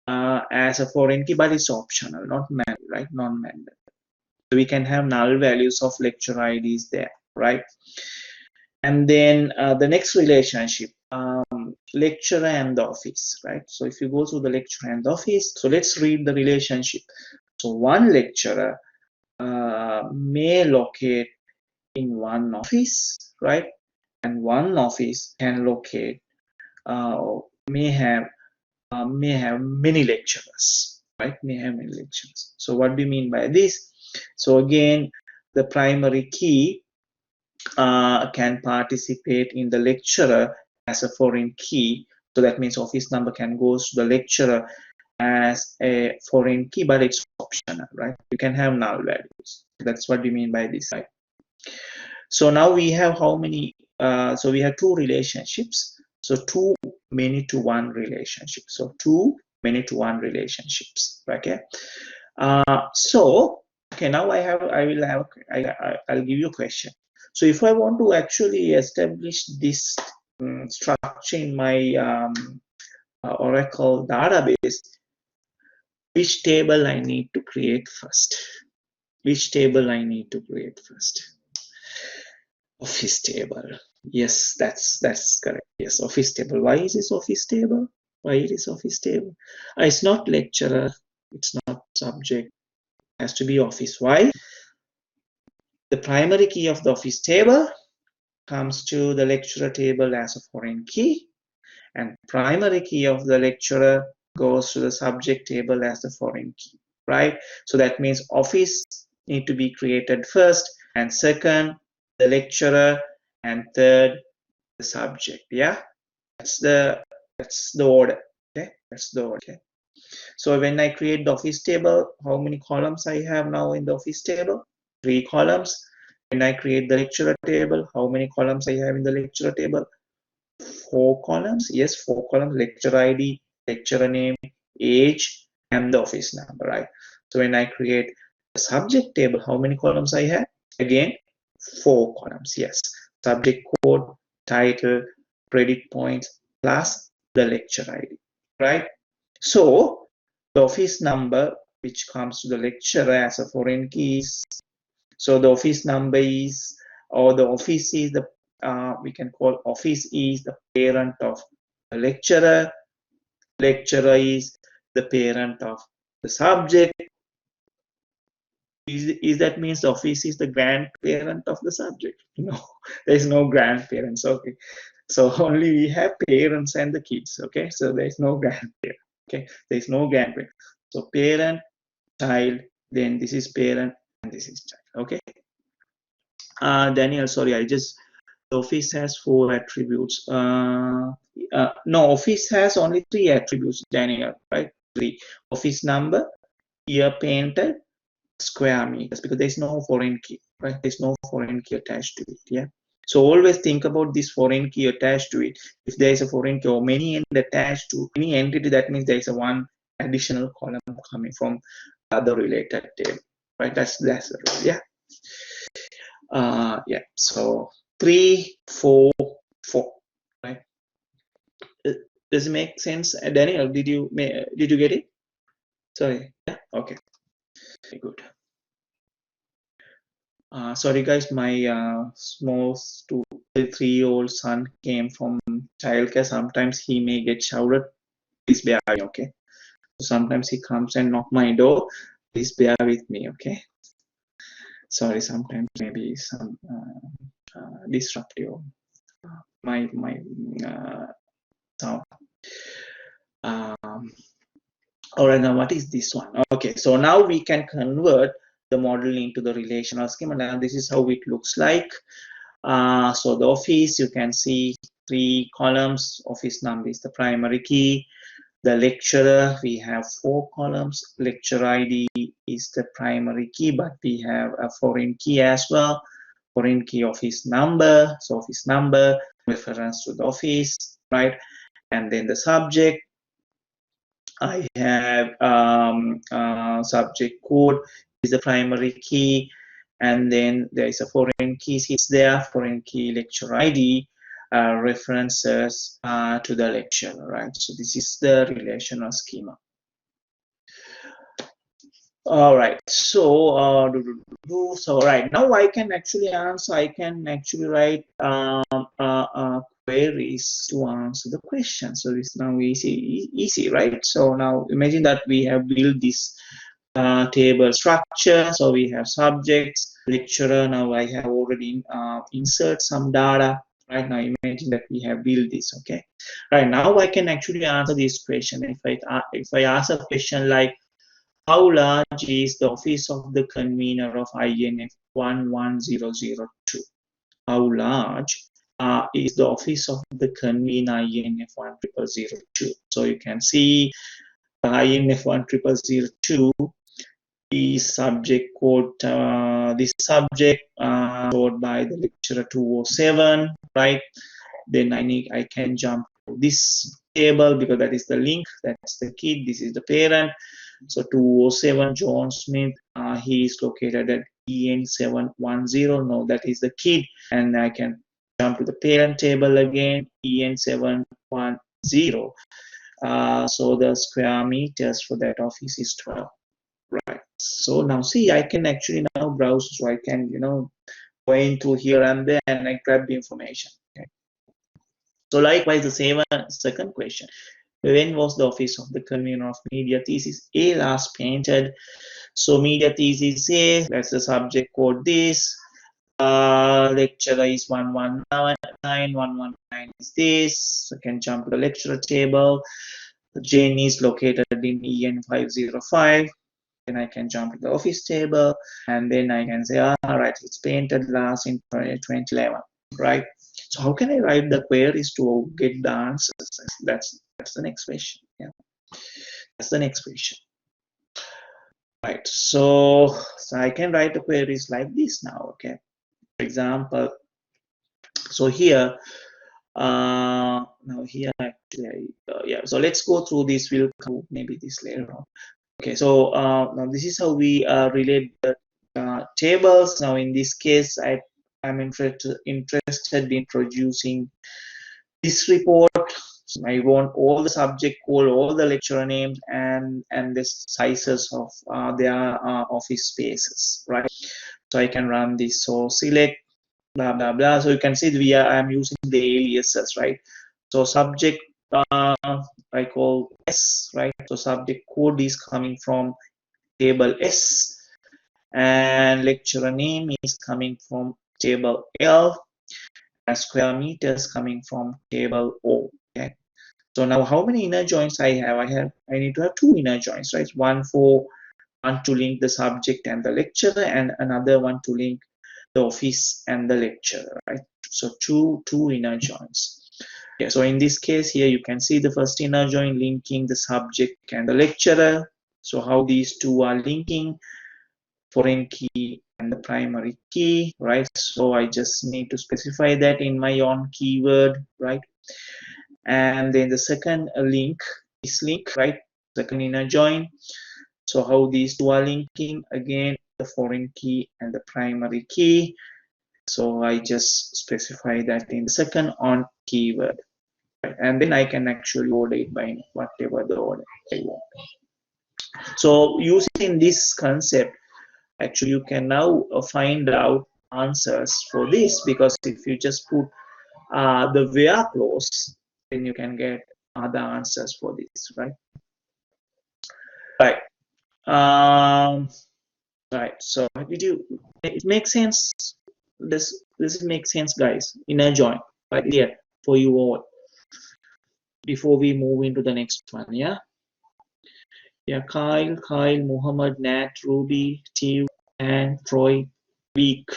as a foreign key, but it's optional, not mandatory, right? Non-mandatory. So we can have null values of lecture IDs there, right? And then the next relationship, lecturer and the office, right? So if you go through the lecturer and the office, so let's read the relationship. So one lecturer may locate in one office, right? And one office can locate, may have many lecturers, right? May have many lecturers. So what do you mean by this? So again, the primary key can participate in the lecturer as a foreign key. So that means office number can go to the lecturer as a foreign key, but it's optional, right? You can have null values. That's what we mean by this, right? So now we have how many? So we have two relationships. So two many to one relationship. So two many to one relationships. Okay. So okay, now I'll give you a question. So if I want to actually establish this structure in my Oracle database, which table I need to create first? Which table I need to create first? Office table. Yes, that's correct. Yes, office table. Why is this office table? Why it is office table? It's not lecturer. It's not subject. It has to be office. Why? The primary key of the office table comes to the lecturer table as a foreign key, and primary key of the lecturer goes to the subject table as the foreign key, right? So that means office need to be created first, and second the lecturer, and third the subject. Yeah, that's the order. Okay, that's the order. Okay. So when I create the office table, how many columns I have now in the office table? 3 columns. When I create the lecturer table, how many columns I have in the lecturer table? 4 columns. Yes, 4 columns. Lecture ID, lecturer name, age, and the office number, right? So when I create the subject table, how many columns I have? Again, 4 columns. Yes, subject code, title, credit points, plus the lecture ID, right? So the office number which comes to the lecturer as a foreign key is, so the office number is, or the office is the, we can call office is the parent of the lecturer, lecturer is the parent of the subject. Is that means the office is the grandparent of the subject? No, there is no grandparents. Okay, so only we have parents and the kids. Okay, so there is no grandparent. Okay, there is no grandparent. So parent, child, then this is parent and this is child. Okay. Daniel, sorry, the office has 4 attributes. No, office has only 3 attributes, Daniel, right? 3. Office number, year painted, square meters, because there's no foreign key, right? There's no foreign key attached to it. Yeah. So always think about this foreign key attached to it. If there is a foreign key or many end attached to any entity, that means there is a one additional column coming from other related table, right? That's the rule. Yeah. Yeah. So 3, 4, 4, right? Does it make sense, Daniel? Did you get it? Sorry. Yeah. Okay. Very good. Sorry guys, my small 3-year-old son came from childcare. Sometimes he may get shouted. Please bear with me, okay? Sometimes he comes and knock my door. Please bear with me, okay? Sorry, sometimes maybe some disruptive my sound. All right, now what is this one? Okay, so now we can convert the model into the relational schema. Now this is how it looks like. So the office, you can see 3 columns. Office number is the primary key. The lecturer, we have 4 columns. Lecture ID is the primary key, but we have a foreign key as well. Foreign key office number. So office number, reference to the office, right? And then the subject, I have subject code is the primary key, and then there is a foreign key sits there, foreign key lecture ID, references to the lecture, right? So this is the relational schema. All right, so so right now I can actually answer, I can actually write queries to answer the question. So it's now easy, right? So now imagine that we have built this table structure. So we have subjects, lecturer. Now I have already insert some data. Right now, imagine that we have built this. Okay, right now I can actually answer this question. If I ask a question like, how large is the office of the convener of INF11002? How large is the office of the convener INF10002? So you can see INF10002 is subject code, this subject stored by the lecturer 207, right? Then I can jump to this table because that is the link, that's the kid, this is the parent. So 207 John Smith, he is located at EN710. No, that is the kid, and I can jump to the parent table again, EN710. So the square meters for that office is 12, right? So now see, I can actually now browse, so I can go into here and there and I grab the information. Okay. So likewise, the same second question. When was the office of the convener of media thesis A last painted? So media thesis A, that's the subject code this. Lecturer is 119, 119 is this. I can jump to the lecturer table. Jane is located in EN505. Then I can jump to the office table, and then I can say, right, it's painted last in 2011, right? So how can I write the queries to get the answers? That's the next question. Yeah, that's the next question. Right. So I can write the queries like this now. Okay. For example, so here, now here actually, yeah. So let's go through this. We'll cover maybe this later on. Okay. So now this is how we relate the tables. Now in this case, I'm interested in producing this report. So I want all the subject code, all the lecturer names, and the sizes of their office spaces, right? So I can run this. So select blah blah blah. So you can see I'm using the aliases, right? So subject I call S, right? So subject code is coming from table S, and lecturer name is coming from table L, and square meters coming from table O. Okay. So now how many inner joins I have? I need to have two inner joins, right? One to link the subject and the lecturer, and another one to link the office and the lecturer, right? So two inner joins. Yeah, so in this case here you can see the first inner join linking the subject and the lecturer. So how these two are linking, foreign key and the primary key, right? So I just need to specify that in my own keyword, right? And then the second link is link, right? Second inner join. So how these two are linking, again the foreign key and the primary key. So I just specify that in the second on keyword, right? And then I can actually order it by whatever the order I want. So using this concept, actually you can now find out answers for this, because if you just put the where clause, then you can get other answers for this, right? Right. Right. So it makes sense? This makes sense, guys. Inner join right here for you all. Before we move into the next one, yeah. Yeah, Kyle, Muhammad, Nat, Ruby, Steve, and Troy, Week.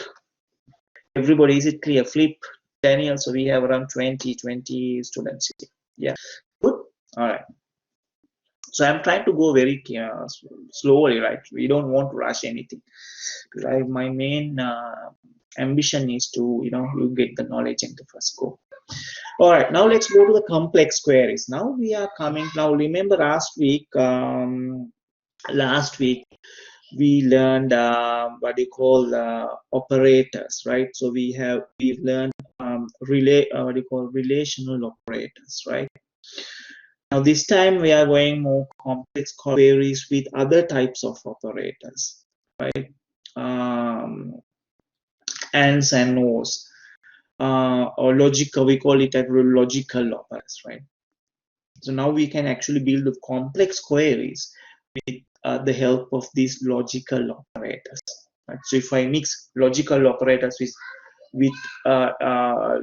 Everybody, is it clear? Flip, Daniel. So we have around 20 students here. Yeah, good. All right. So I'm trying to go very slowly, right? We don't want to rush anything. Right? My main ambition is to, you get the knowledge in the first go. All right, now let's go to the complex queries. Now we are coming. Now remember last week we learned what you call operators, right? So we've learned relational operators, right? Now this time we are going more complex queries with other types of operators, right? Ands and os, or logical. We call it as logical operators, right? So now we can actually build complex queries with the help of these logical operators. Right? So if I mix logical operators with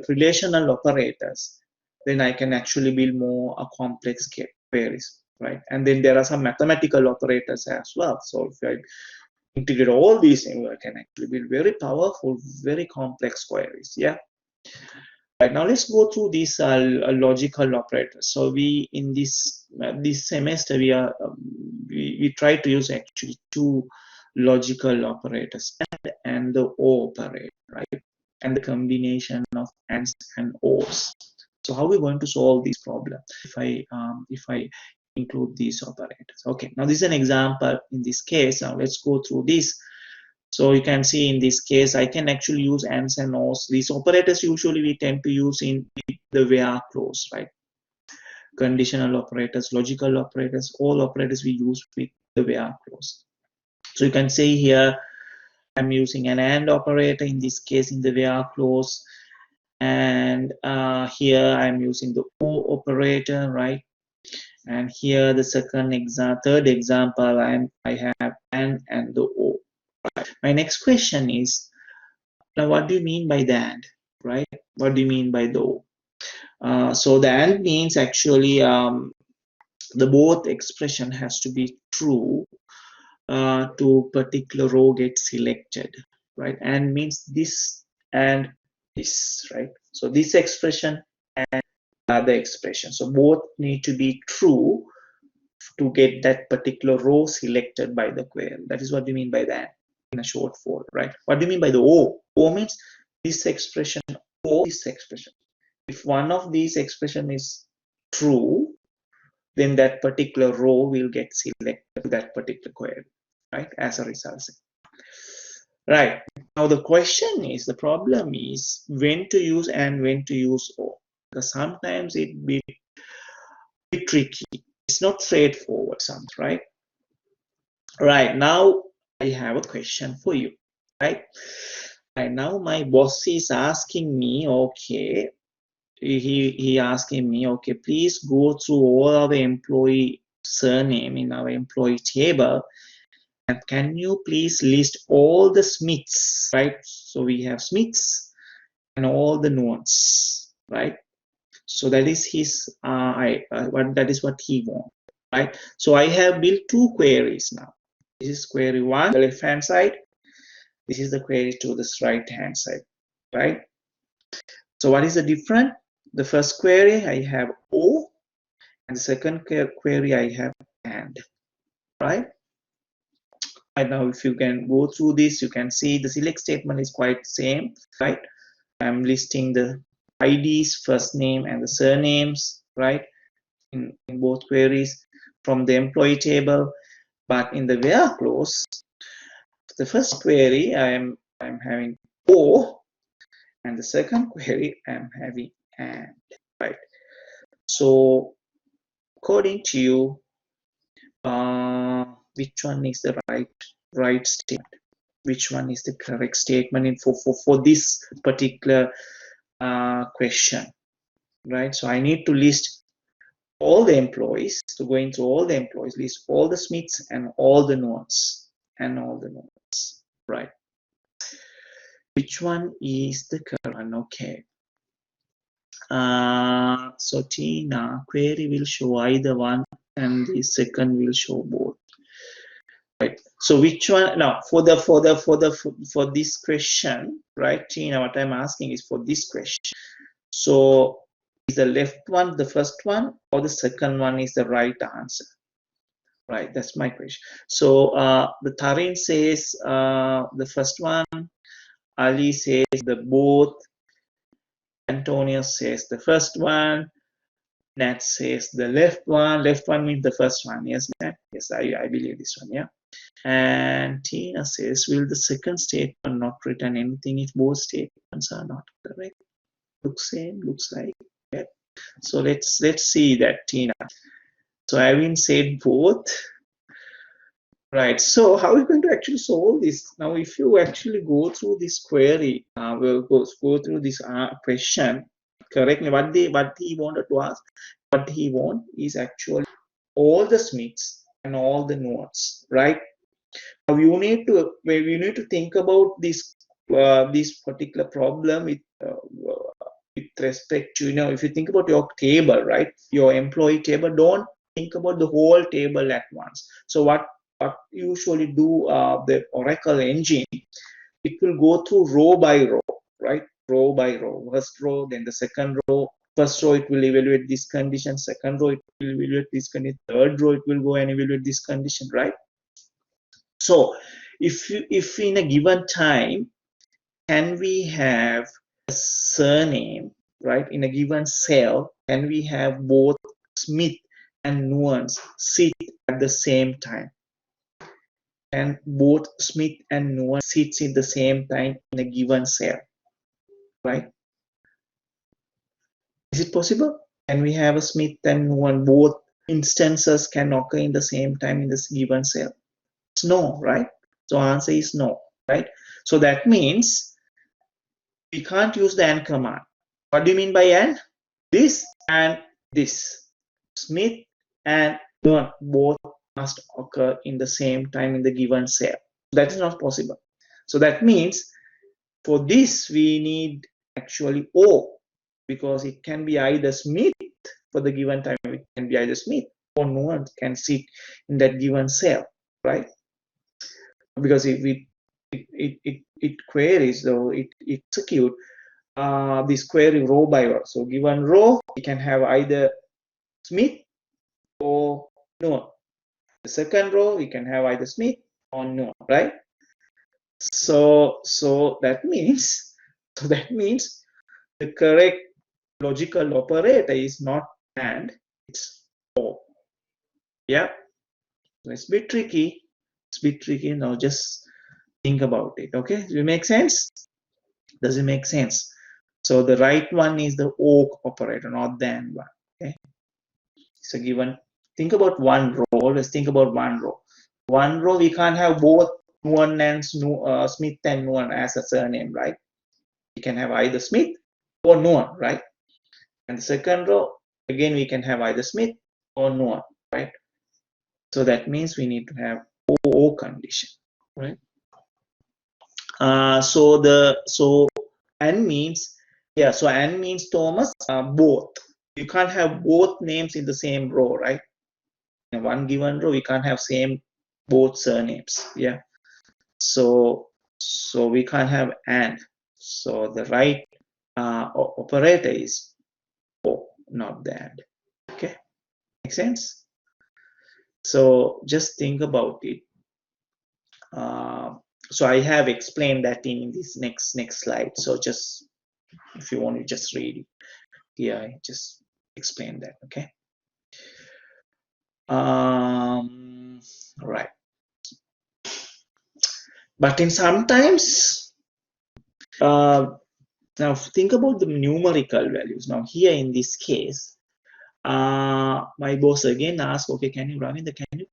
relational operators, then I can actually build more complex queries, right? And then there are some mathematical operators as well. So if I integrate all these, I can actually build very powerful, very complex queries. Yeah. Right, now let's go through these logical operators. So we in this semester we try to use actually two logical operators, and the O operator, right, and the combination of ands and os. So how are we going to solve this problem if I include these operators? Okay, now this is an example in this case. Now let's go through this. So you can see in this case, I can actually use ands and os. These operators usually we tend to use in the where clause, right? Conditional operators, logical operators, all operators we use with the where clause. So you can say here, I'm using an and operator in this case in the where clause, and here I'm using the o operator, right? And here the third example, I have an and the o. My next question is, now what do you mean by the and, right? What do you mean by the o? So the and means actually the both expression has to be true to particular row gets selected, right? And means this and this, right? So this expression and other expression. So both need to be true to get that particular row selected by the query. That is what we mean by that in a short form, right? What do you mean by the O? O means this expression or this expression. If one of these expression is true, then that particular row will get selected to that particular query, right? As a result. Right. Now the question is, the problem is when to use and when to use O. Because sometimes it be tricky. It's not straightforward, sometimes, right? Right, now I have a question for you, right? Right now my boss is asking me, okay, he asking me, okay, please go through all our employee surname in our employee table, and can you please list all the Smiths, right? So we have Smiths and all the Nuans, right? So that is his that is what he wants, right? So I have built two queries now. This is query one, the left hand side. This is the query to this right hand side, right? So what is the difference? The first query I have O, and the second query I have AND, right? Right now, if you can go through this, you can see the select statement is quite same, right? I'm listing the IDs, first name and the surnames, right? In both queries from the employee table, but in the where clause, the first query I'm having O, and the second query I'm having AND, right? So according to you, which one is the right statement? Which one is the correct statement for this particular question, right? So I need to list all the employees. So going through all the employees, list all the Smiths and all the Nuans right? Which one is the correct one? Okay. So Tina, query will show either one, and the second will show both. Right. So which one now for this question, right, Tina? What I'm asking is for this question. So is the left one the first one, or the second one is the right answer? Right, that's my question. So the Tarin says the first one, Ali says the both, Antonio says the first one, Nat says the left one. Left one means the first one. Yes, Nat? Yes, I believe this one, yeah. And Tina says, will the second statement not return anything if both statements are not correct? Looks same, looks like. Yeah. So let's see that, Tina. So Irene said both. Right. So how are we going to actually solve this? Now, if you actually go through this query, we'll go through this question. Correct me. What he wanted to ask, what he want is actually all the Smiths and all the nodes, right? Now you need to think about this particular problem with respect to, if you think about your table, right? Your employee table, don't think about the whole table at once. So what usually do the Oracle engine, it will go through row by row, right? Row by row. First row, then the second row. First row, it will evaluate this condition. Second row, it will evaluate this condition. Third row, it will go and evaluate this condition, right? So if in a given time, can we have a surname, right? In a given cell, can we have both Smith and Nuance sit at the same time? And both Smith and Nuance sits at the same time in a given cell, right? Is it possible? Can we have a Smith and Nuance, both instances can occur in the same time in this given cell? It's no, right? So answer is no, right? So that means we can't use the AND command. What do you mean by AND? This and this. Smith and Nuance both must occur in the same time in the given cell. That is not possible. So that means for this we need actually O, because it can be either Smith for the given time, it can be either Smith or Nuance can sit in that given cell, right? Because if it queries, so it execute this query row by row. So given row, we can have either Smith or Nuance. The second row, we can have either Smith or Nuance, right? So that means the correct logical operator is not AND, it's OR. Yeah, so it's a bit tricky. It's a bit tricky. Now just think about it. Okay, does it make sense? Does it make sense? So the right one is the OR operator, not the AND one. Okay, so given, think about one row. Always think about one row. One row, we can't have both Nuance and Smith and Nuance as a surname, right? We can have either Smith or Nuance, right? And the second row, again, we can have either Smith or Nuance, right? So that means we need to have OO condition, right? So N means, yeah, so N means Thomas, both. You can't have both names in the same row, right? In one given row, we can't have both surnames, yeah. So we can't have AND. So the right operator is O, not the AND. Okay, make sense? So just think about it. So I have explained that in this next slide. So just, if you want to just read it here, I just explain that. Okay. Right. But in sometimes, now think about the numerical values. Now here in this case, my boss again asked, okay, can you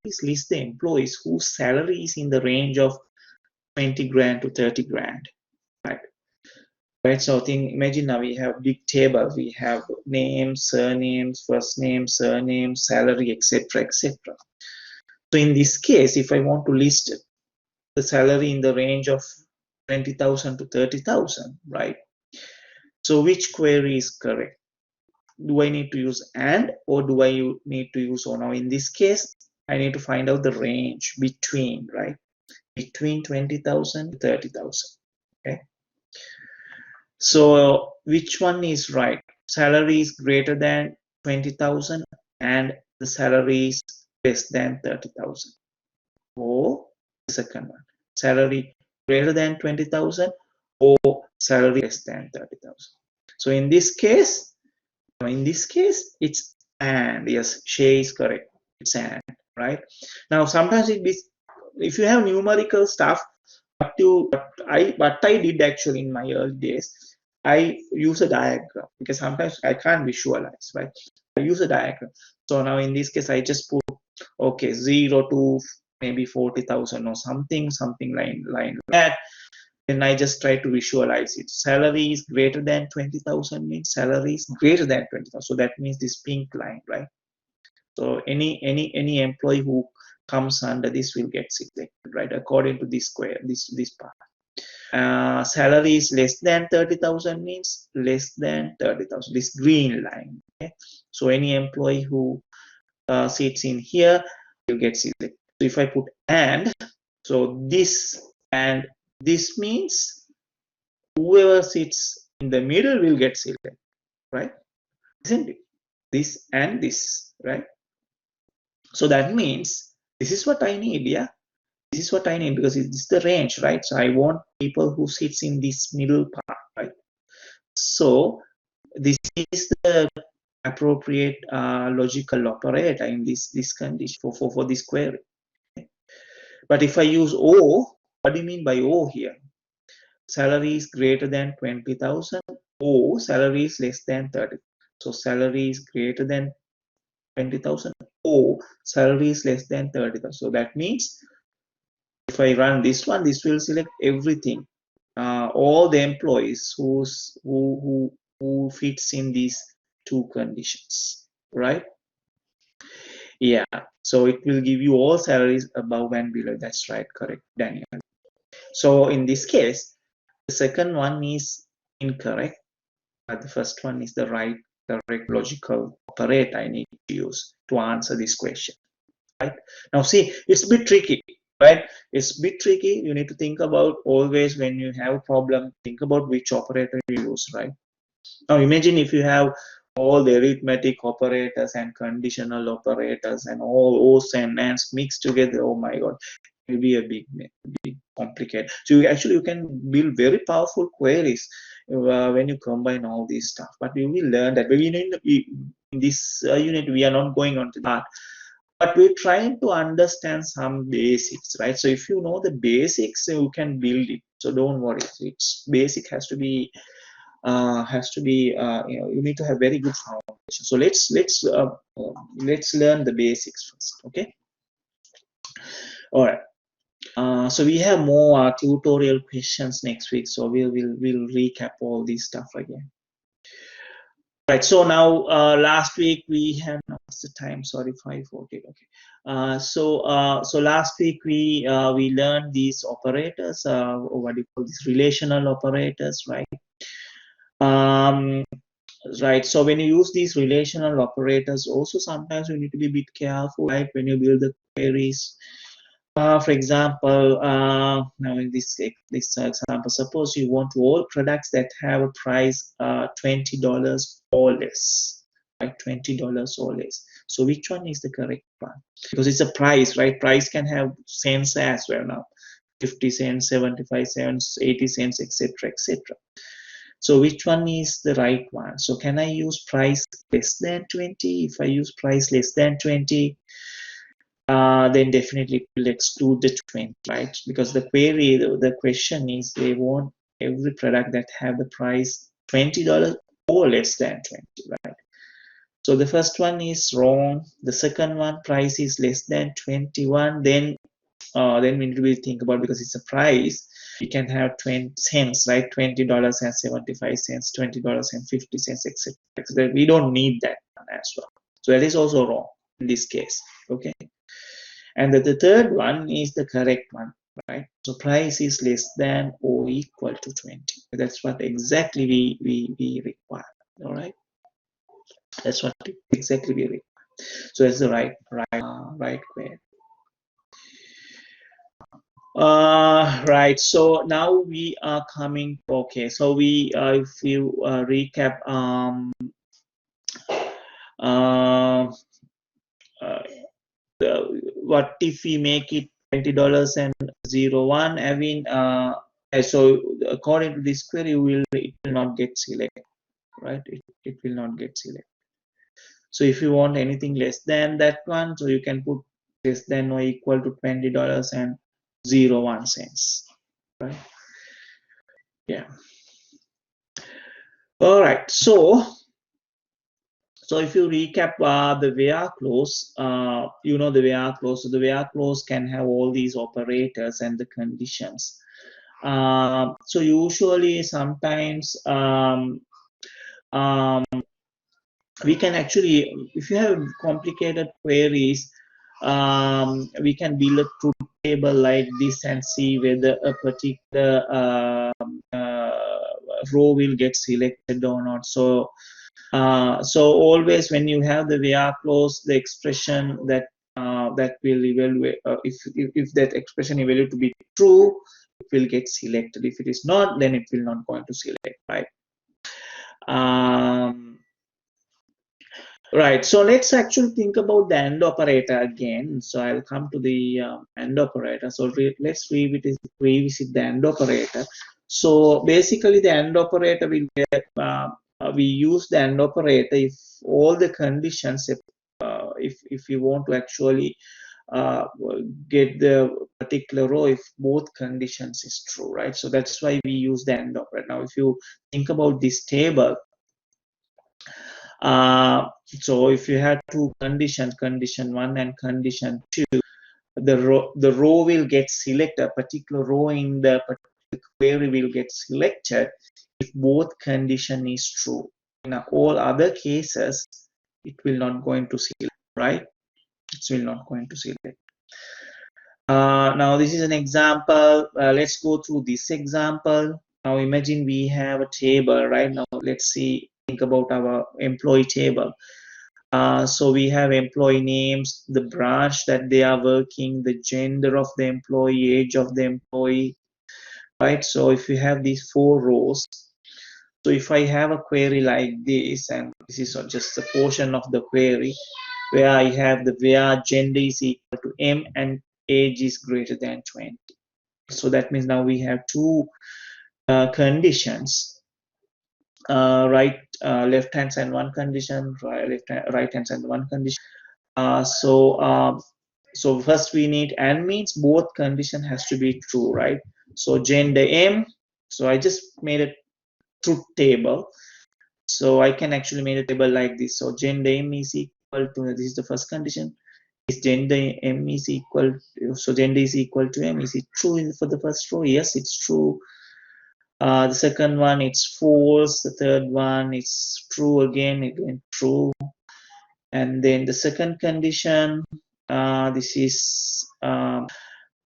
please list the employees whose salary is in the range of 20 grand to 30 grand, right? So imagine now we have big table, we have names, surnames, first name, surname, salary, etc., etc. So in this case, if I want to list the salary in the range of 20,000 to 30,000, right? So which query is correct? Do I need to use AND or do I need to use OR? Now in this case, I need to find out the range between, right? Between 20,000 to 30,000. Okay. So which one is right? Salary is greater than 20,000 and the salary is less than 30,000. Or the second one, salary greater than 20,000 or salary less than 30,000. So in this case, it's and. Yes, Shay is correct. It's and, right? Now sometimes if you have numerical stuff, what I did actually in my early days, I use a diagram because sometimes I can't visualize, right? I use a diagram. So now in this case, I just put okay 0 to maybe 40,000 or something like that. Then I just try to visualize it. Salary is greater than 20,000 means salary is greater than 20,000. So that means this pink line, right? So any employee who comes under this will get selected, right? According to this square, this part. Salary is less than 30,000 means less than 30,000. This green line. Okay? So any employee who sits in here will get selected. So if I put and, so this and this means whoever sits in the middle will get selected, right? Isn't it? This and this, right? So that means this is what I need, yeah. This is what I need because it's the range, right? So I want people who sits in this middle part, right? So this is the appropriate logical operator in this condition for this query. But if I use O, what do you mean by O here? Salary is greater than 20,000 or salary is less than 30. So salary is greater than 20,000 or salary is less than 30,000. So that means if I run this one, this will select everything, all the employees who fits in these two conditions, right? Yeah, so it will give you all salaries above and below. That's right, correct, Daniel. So in this case, the second one is incorrect, but the first one is the correct logical operator I need to use to answer this question. Right? Now see, it's a bit tricky, right? It's a bit tricky. You need to think about always when you have a problem, think about which operator you use, right? Now imagine if you have all the arithmetic operators and conditional operators and all O's and N's mixed together. Oh my God, it will be a big complicated. So you can build very powerful queries when you combine all this stuff. But we will learn that. But in this unit, we are not going on to that. But we're trying to understand some basics, right? So if you know the basics, you can build it. So don't worry. It's basic has to be you need to have very good foundation. So let's learn the basics first. Okay. All right. So we have more tutorial questions next week. So we'll recap all this stuff again. Right. So now last week we had what's the time? Sorry, 5:40. Okay. So last week we learned these operators. What do you call these relational operators, right? Right. So when you use these relational operators, also sometimes you need to be a bit careful, right? When you build the queries. For example, now in this example, suppose you want all products that have a price $20 or less, right? $20 or less. So which one is the correct one? Because it's a price, right? Price can have cents as well now, 50 cents, 75 cents, 80 cents, etc., etc. So which one is the right one? So can I use price less than 20? If I use price less than 20, then definitely it will exclude the 20, right? Because the query, the question is they want every product that have the price $20 or less than 20, right? So the first one is wrong. The second one, price is less than 21. Then we need to think about, because it's a price, we can have 20 cents, right? $20 and 75 cents, $20 and 50 cents, etc. We don't need that one as well. So that is also wrong in this case. Okay. And the third one is the correct one, right? So price is less than or equal to 20. That's what exactly we require. All right. That's what exactly we require. So that's the right way. Right. So now we are coming. Okay. So we, if you recap, what if we make it $20 and 01? I mean, so according to this query, it will not get selected, right? It will not get selected. So if you want anything less than that one, so you can put less than or equal to $20 and 01 cents, right? Yeah. All right. So if you recap the where clause, you know the where clause. So the where clause can have all these operators and the conditions. So usually, sometimes we can actually, if you have complicated queries, we can build a truth table like this and see whether a particular row will get selected or not. So always when you have the where clause, the expression that that will evaluate, if that expression evaluate to be true, it will get selected. If it is not, then it will not going to select, right? Right, so let's actually think about the AND operator again. So I'll come to the AND operator. So let's revisit the AND operator. So basically the AND operator will get, we use the AND operator if all the conditions, if you want to actually get the particular row, if both conditions is true, right? So that's why we use the AND operator. Now if you think about this table, so if you had two conditions, condition 1 and condition 2, the row will get selected, a particular row in the particular query will get selected if both condition is true. In all other cases, it will not going to select, right? It will not going to select. Now this is an example. Let's go through this example. Now imagine we have a table, right? Now let's think about our employee table. So we have employee names, the branch that they are working, the gender of the employee, age of the employee, right? So if you have these 4 rows, so if I have a query like this, and this is just a portion of the query, where I have the where gender is equal to M and age is greater than 20. So that means now we have 2 conditions. Right, left hand side one condition, right hand side one condition. So first we need and means both condition has to be true, right? So gender M. So I just made a truth table. So I can actually make a table like this. So gender M is equal to, this is the first condition. Is gender M is equal to, so gender is equal to M. Is it true for the first row? Yes, it's true. The second one, it's false. The third one, it's true again true. And then the second condition, this is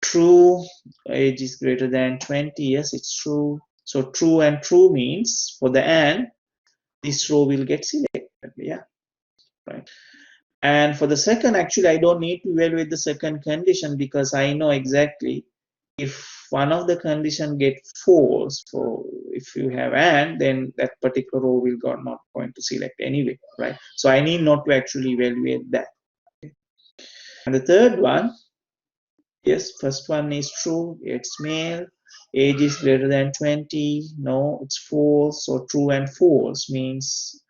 true. Age is greater than 20. Yes, it's true. So true and true means for the AND, this row will get selected. Yeah, right. And for the second, actually, I don't need to evaluate the second condition because I know exactly if one of the condition get false, so if you have AND, then that particular row will not going to select anyway, right? So I need not to actually evaluate that. Okay. And the third one, yes, first one is true, it's male, age is greater than 20, no, it's false. So true and false means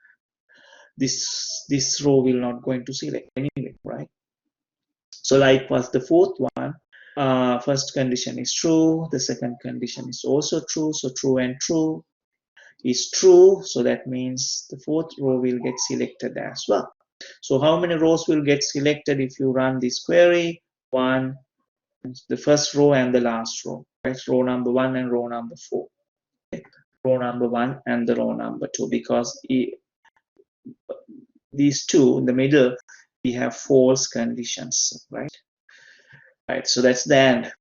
this row will not going to select anyway, right? So likewise the fourth one, first condition is true, the second condition is also true, so true and true is true, so that means the fourth row will get selected as well. So how many rows will get selected if you run this query? 1, the first row and the last row, right? Row number 1 and row number 4. Okay. Row number 1 and the row number 2, because these two in the middle, we have false conditions, right? Right, so that's the end.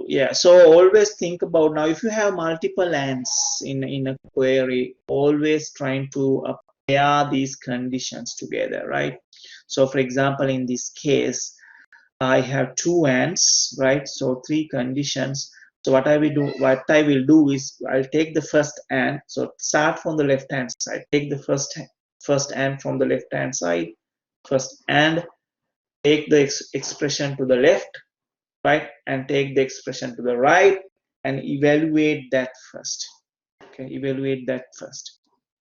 Yeah, so always think about, now if you have multiple ANDs in a query, always trying to pair these conditions together, right? So for example, in this case, I have 2 ANDs, right? So 3 conditions. So what I will do is I'll take the first AND. So start from the left hand side, take the first first and from the left hand side, first and take the expression to the left, right, and take the expression to the right and evaluate that first. Okay, evaluate that first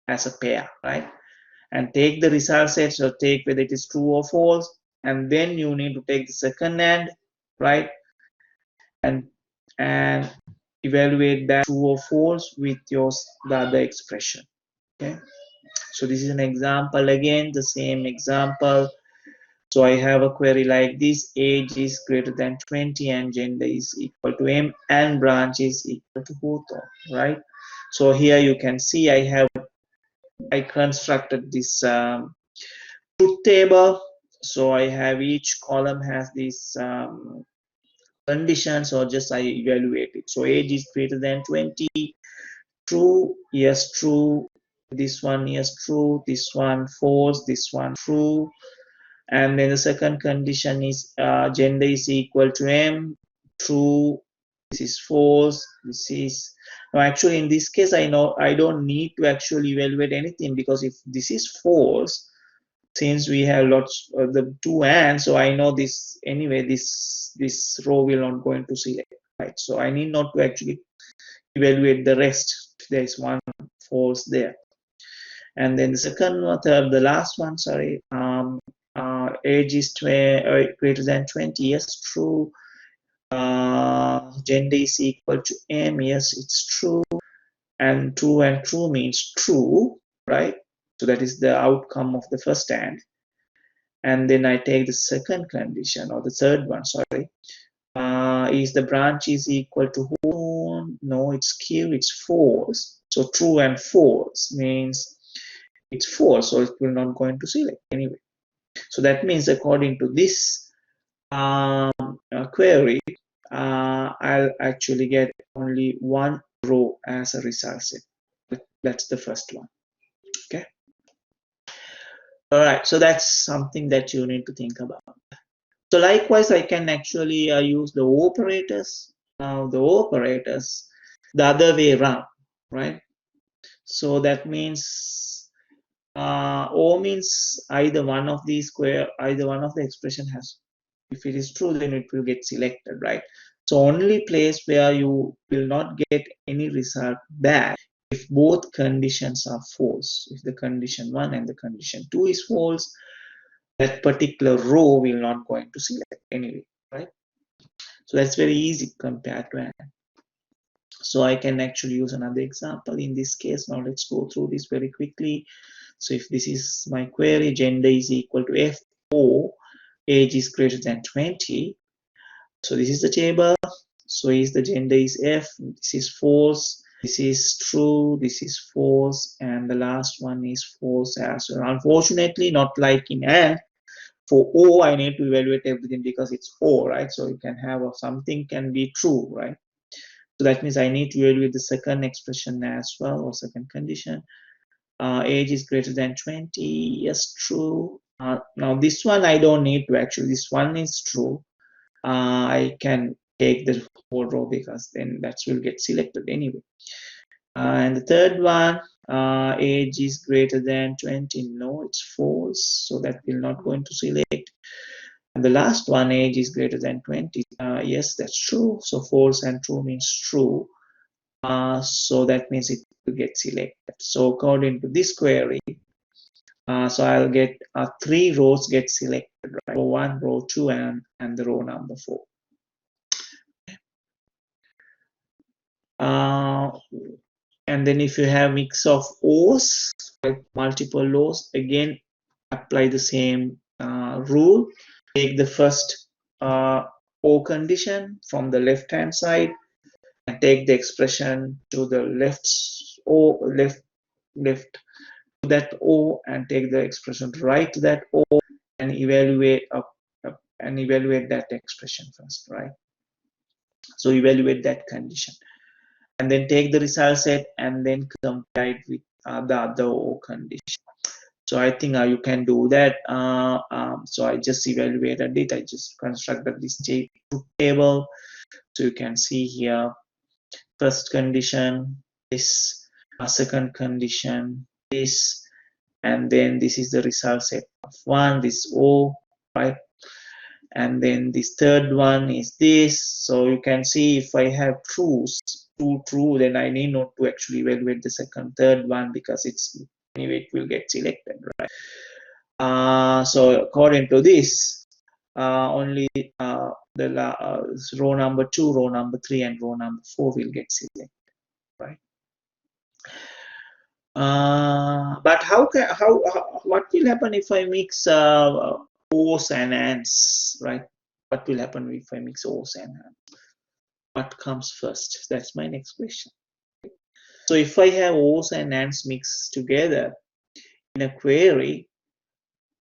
as a pair, right? And take the result set, so take whether it is true or false, and then you need to take the second and, right, and evaluate that true or false with the other expression. Okay, so this is an example, again the same example. So I have a query like this: age is greater than 20 and gender is equal to M and branch is equal to Hawthorne, right? So here you can see I constructed this truth table. So I have each column has these conditions, or just I evaluate it. So age is greater than 20, true, yes, true. This one, yes, true. This one, false. This one, true. And then the second condition is gender is equal to M, true. This is false. This is, now actually in this case I know I don't need to actually evaluate anything, because if this is false, since we have lots of the two and, so I know this anyway, this row will not go into select, right? So I need not to actually evaluate the rest if there is one false there. And then the second method, the last one, sorry, age is greater than 20, yes, true. Gender is equal to M, yes, it's true. And true means true, right? So that is the outcome of the first and then I take the second condition, or the third one, sorry. Is the branch is equal to who? No, it's Q, it's false. So true and false means it's false, so it will not go into select anyway. So that means according to this query, I'll actually get only one row as a result set. That's the first one. Okay. All right. So that's something that you need to think about. So likewise, I can actually use the operators. Now the operators, the other way around, right? So that means O means either one of these either one of the expression has. If it is true, then it will get selected, right? So only place where you will not get any result back if both conditions are false. If the condition 1 and the condition 2 is false, that particular row will not go into select anyway, right? So that's very easy compared to AND. So I can actually use another example in this case. Now let's go through this very quickly. So if this is my query, gender is equal to F, or age is greater than 20. So this is the table. So is the gender is F, this is false, this is true, this is false, and the last one is false as well. Unfortunately, not like in AND. For O, I need to evaluate everything because it's O, right? So you can have something can be true, right? So that means I need to evaluate the second expression as well, or second condition. Age is greater than 20, yes, true. Now this one I don't need to actually, this one is true. I can take the whole row because then that will get selected anyway. And the third one, age is greater than 20, no, it's false, so that will not go into select. And the last one, age is greater than 20, yes, that's true, so false and true means true. So that means it will get selected. So according to this query, so I'll get 3 rows get selected, right? Row 1, row 2, and the row number 4. And then if you have mix of O's, like multiple O's, again apply the same rule. Take the first O condition from the left hand side and take the expression to the left to that O, and take the expression right to that O, and evaluate that expression first, right? So evaluate that condition, and then take the result set and then compare it with the other O condition. So I think you can do that. So I just evaluated it. I just constructed this table. So you can see here, first condition, this, second condition, this, and then this is the result set of 1, this O, right? And then this third one is this. So you can see if I have true, then I need not to actually evaluate the second, third one, because it's anyway it will get selected, right? So according to this, only the row number 2, row number 3, and row number 4 will get selected, right? But what will happen if I mix O's and ANDs, right? What will happen if I mix O's and ANDs? What comes first? That's my next question. So if I have O's and ANDs mixed together in a query,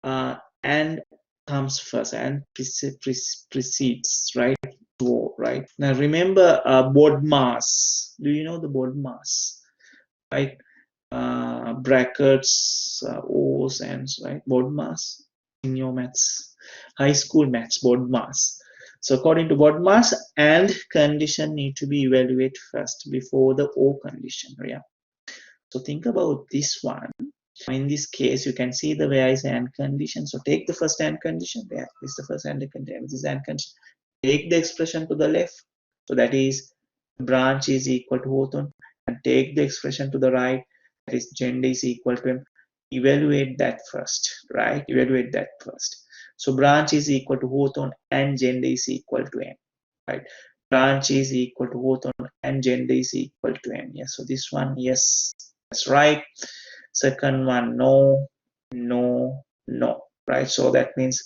AND comes first, and precedes, right? To O, right? Now remember BODMAS. Do you know the BODMAS, right? Brackets, O's, and right, BODMAS in your maths, high school maths, BODMAS. So according to BODMAS, AND condition need to be evaluated first before the O condition. Yeah. So think about this one. In this case, you can see the where is AND condition. So take the first AND condition. There is the first AND condition. This is AND condition. Take the expression to the left. So that is branch is equal to Hawthorne, and take the expression to the right. That is gender is equal to M. Evaluate that first, right? Evaluate that first. So branch is equal to Hawthorne and gender is equal to M, right? Branch is equal to Hawthorne and gender is equal to M. Yes. So this one, yes, that's right. Second one, no, no, no, right? So that means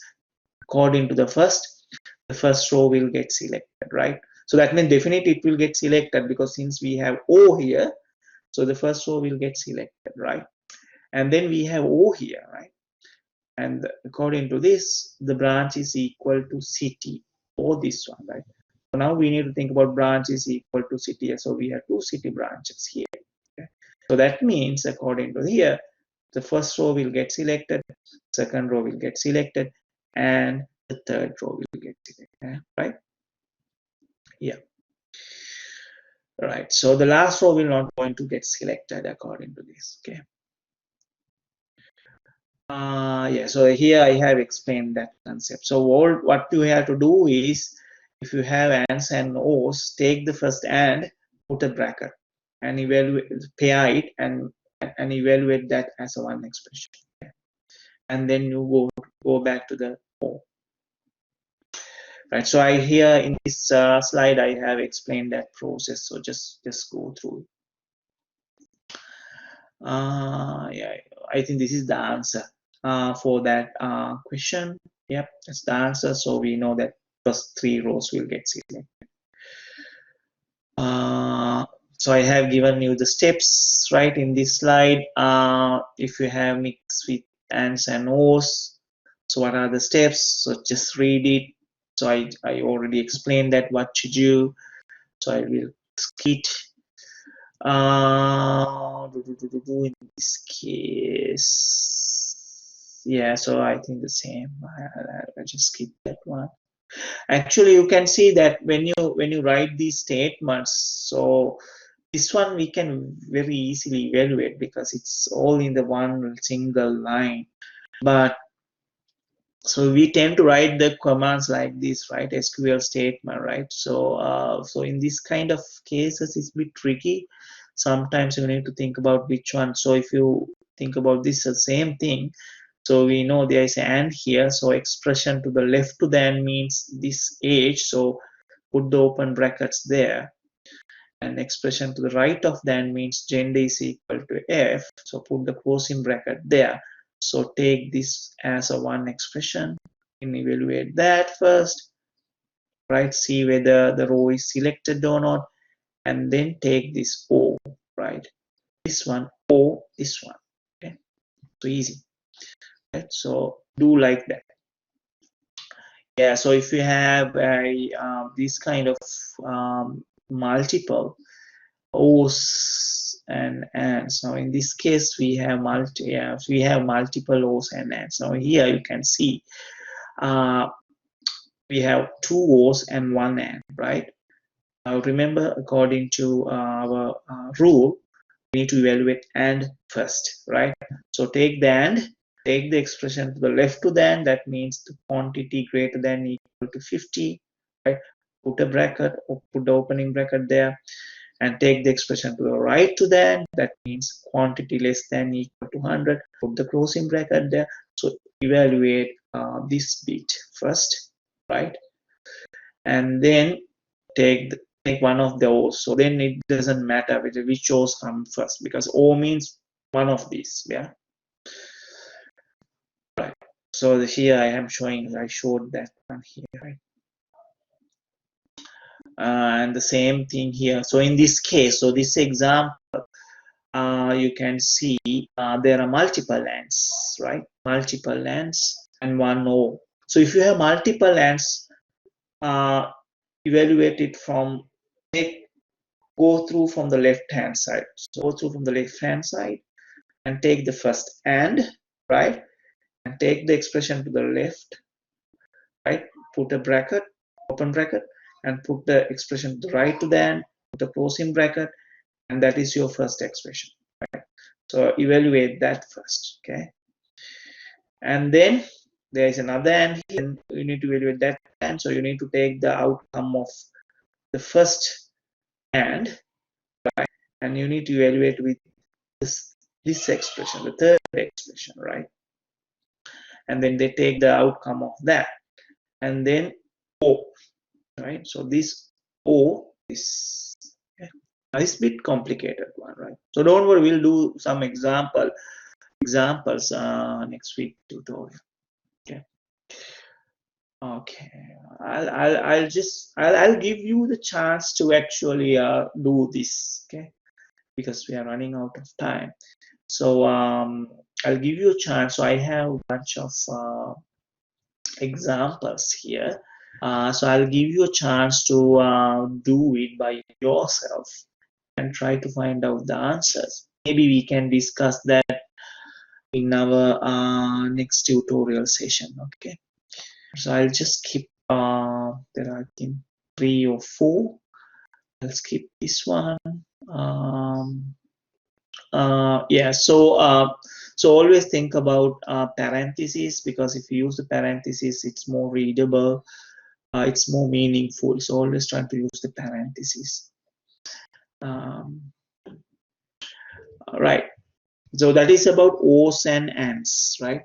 according to the first row will get selected, right? So that means definitely it will get selected, because since we have O here, so the first row will get selected, right? And then we have O here, right? And according to this, the branch is equal to city, or this one, right? So now we need to think about branch is equal to city. So we have two city branches here. Okay? So that means according to here, the first row will get selected, second row will get selected, and the third row will get selected, right? Yeah. Right. So the last row will not going to get selected according to this. Okay. Yeah, so here I have explained that concept. So what you have to do is, if you have ANDs and O's, take the first AND, put a bracket, and evaluate, pair it, and evaluate that as a one expression. Okay? And then you go back to the O. Right. So I here in this slide I have explained that process. So just go through. Yeah, I think this is the answer for that question. Yep, that's the answer. So we know that first three rows will get selected. So I have given you the steps right in this slide. If you have mixed with ANDs and O's, so what are the steps? So just read it. So I already explained that what to do. So I will skip. In this case, yeah, so I think the same. I just skip that one. Actually, you can see that when you write these statements, so this one we can very easily evaluate because it's all in the one single line. But so we tend to write the commands like this, right? SQL statement, right? So so in this kind of cases, it's a bit tricky. Sometimes you need to think about which one. So if you think about this, the same thing. So we know there is an AND here. So expression to the left to the AND means this age. So put the open brackets there. And expression to the right of the AND means gender is equal to F. So put the closing bracket there. So take this as a one expression and evaluate that first, right? See whether the row is selected or not, and then take this O, right? This one, O, this one. Okay, so easy, right? So do like that. Yeah. So if you have this kind of multiple O's and ANDs. Now in this case we have multiple O's and ANDs. Now here you can see we have two O's and one AND, right? Now remember, according to our rule, we need to evaluate and first, right? So take the and, take the expression to the left to the and, that means the quantity greater than equal to 50, right? Put a bracket or put the opening bracket there, and take the expression to the right to the end, that means quantity less than equal to 100, put the closing bracket there. So evaluate this bit first, right? And then take one of those. So then it doesn't matter which O's come first, because O means one of these, yeah. Right. So here I am showing, I showed that one here, right? And the same thing here. So in this case, so this example, you can see there are multiple lands, right? Multiple lands and one O. So if you have multiple lands, evaluate it from, go through from the left hand side. So go through from the left hand side and take the first and, right? And take the expression to the left, right? Put a bracket, open bracket, and put the expression to the right to the end, put a closing bracket, and that is your first expression, right? So evaluate that first, okay? And then there is another and here, you need to evaluate that and, so you need to take the outcome of the first and, right? And you need to evaluate with this expression, the third expression, right? And then they take the outcome of that, and then O, right? So this O is a bit complicated one, right? So don't worry, we'll do some examples next week tutorial. Okay. Okay. I'll give you the chance to actually do this. Okay, because we are running out of time. So I'll give you a chance. So I have a bunch of examples here. So I'll give you a chance to do it by yourself and try to find out the answers. Maybe we can discuss that in our next tutorial session. Okay. So I'll just skip. There are, I think, 3 or 4. I'll skip this one. Yeah. So always think about parentheses, because if you use the parentheses, it's more readable. It's more meaningful. So always try to use the parentheses. Right. So that is about O's and ands, right?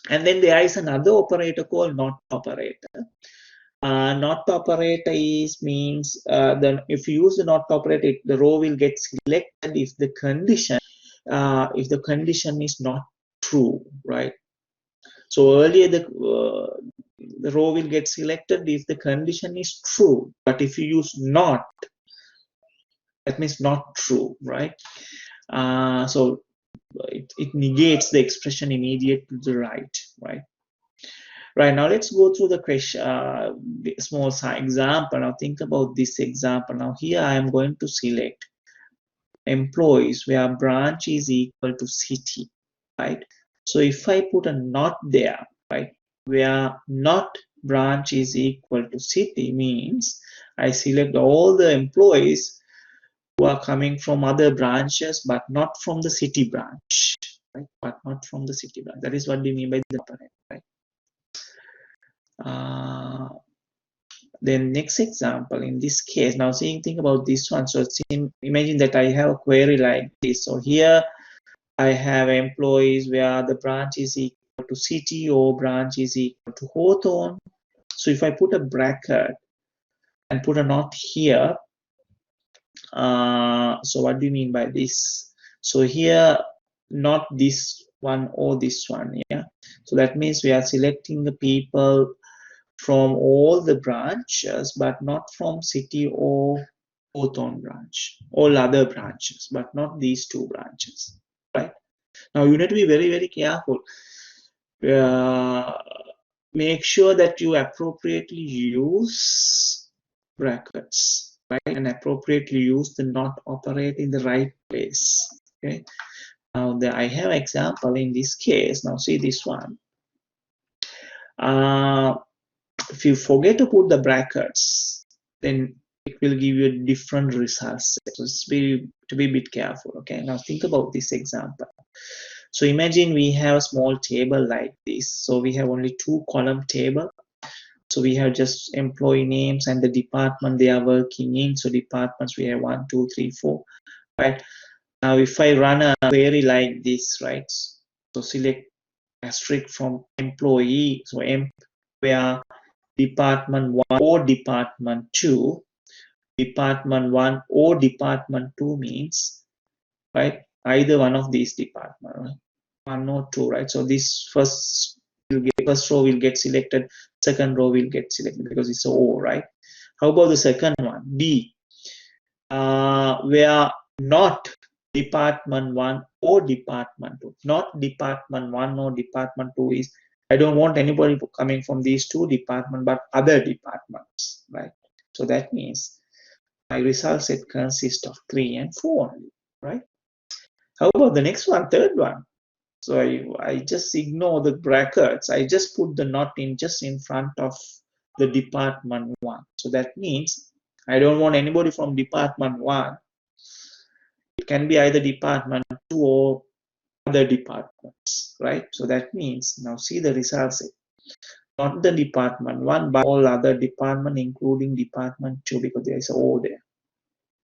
And then there is another operator called not operator. Not operator means if you use the not operator, the row will get selected if the condition is not true, right? So earlier the row will get selected if the condition is true, but if you use not, that means not true, right? So it negates the expression immediate to the right, right? Right, now let's go through the question, small example. Now think about this example. Now here I am going to select employees where branch is equal to city, right? So if I put a not there, right, where not branch is equal to city means I select all the employees who are coming from other branches but not from the city branch, right? But not from the city branch. That is what we mean by the operator, right? Then next example, in this case, now think about this one. So imagine that I have a query like this. So here I have employees where the branch is equal to city or branch is equal to Hawthorne. So if I put a bracket and put a not here, so what do you mean by this? So here, not this one or this one, yeah. So that means we are selecting the people from all the branches, but not from city or Hawthorne branch. All other branches, but not these two branches, right? Now you need to be very, very careful. Make sure that you appropriately use brackets, right? And appropriately use the not operator in the right place, okay? Now I have an example in this case. Now see this one. If you forget to put the brackets, then it will give you different results. So it's to be a bit careful. Okay, now think about this example. So imagine we have a small table like this. So we have only 2-column table. So we have just employee names and the department they are working in. So departments we have 1, 2, 3, 4. Right. Now if I run a query like this, right? So select asterisk from employee. So where department 1 or department 2. Department 1 or department 2 means, right, either one of these department, right? 1 or 2, right? So this first row will get selected, second row will get selected because it's O, right? How about the second one, D, where not department 1 or department 2, not department 1 or department 2 is, I don't want anybody coming from these 2 departments, but other departments, right? So that means my result set consists of 3 and 4 only, right? How about the next one, third one? So I just ignore the brackets. I just put the not in just in front of the department 1. So that means I don't want anybody from department 1. It can be either department 2 or other departments, right? So that means now see the result set. Not the department 1, but all other department, including department 2, because there is a O there.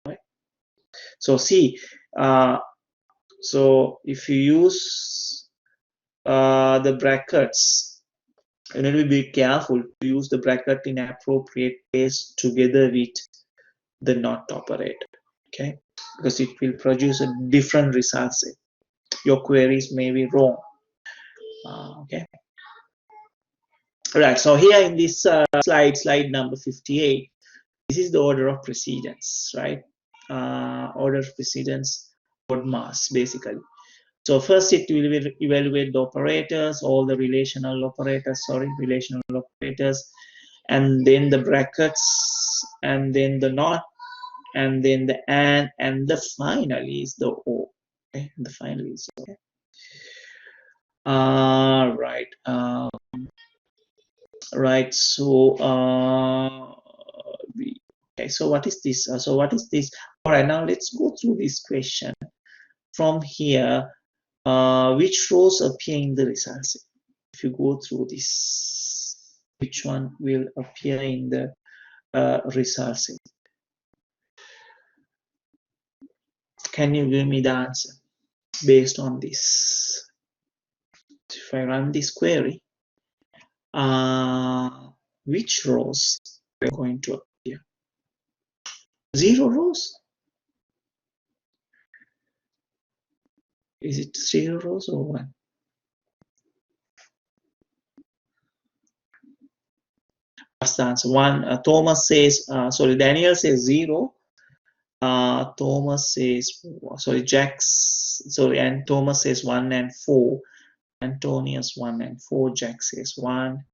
Right? So see, so if you use the brackets, you need to be careful to use the bracket in appropriate place together with the not operator, okay? Because it will produce a different result set. Your queries may be wrong, okay? All right, so here in this slide number 58, this is the order of precedence, right? Order of precedence, odd mass, basically. So first it will evaluate the operators, all the relational operators, and then the brackets, and then the not, and then the and the finally is the O. Okay, the finally is okay. Right. Right. So okay. So what is this? What is this? All right. Now let's go through this question. From here, which rows appear in the results? If you go through this, which one will appear in the results? Can you give me the answer based on this? If I run this query, which rows are going to appear? 0 rows? Is it 0 rows or 1? What's the answer? 1. Thomas says, sorry, Daniel says 0. Thomas says, sorry, and Thomas says 1 and 4. Antonius 1 and 4. Jack says 1.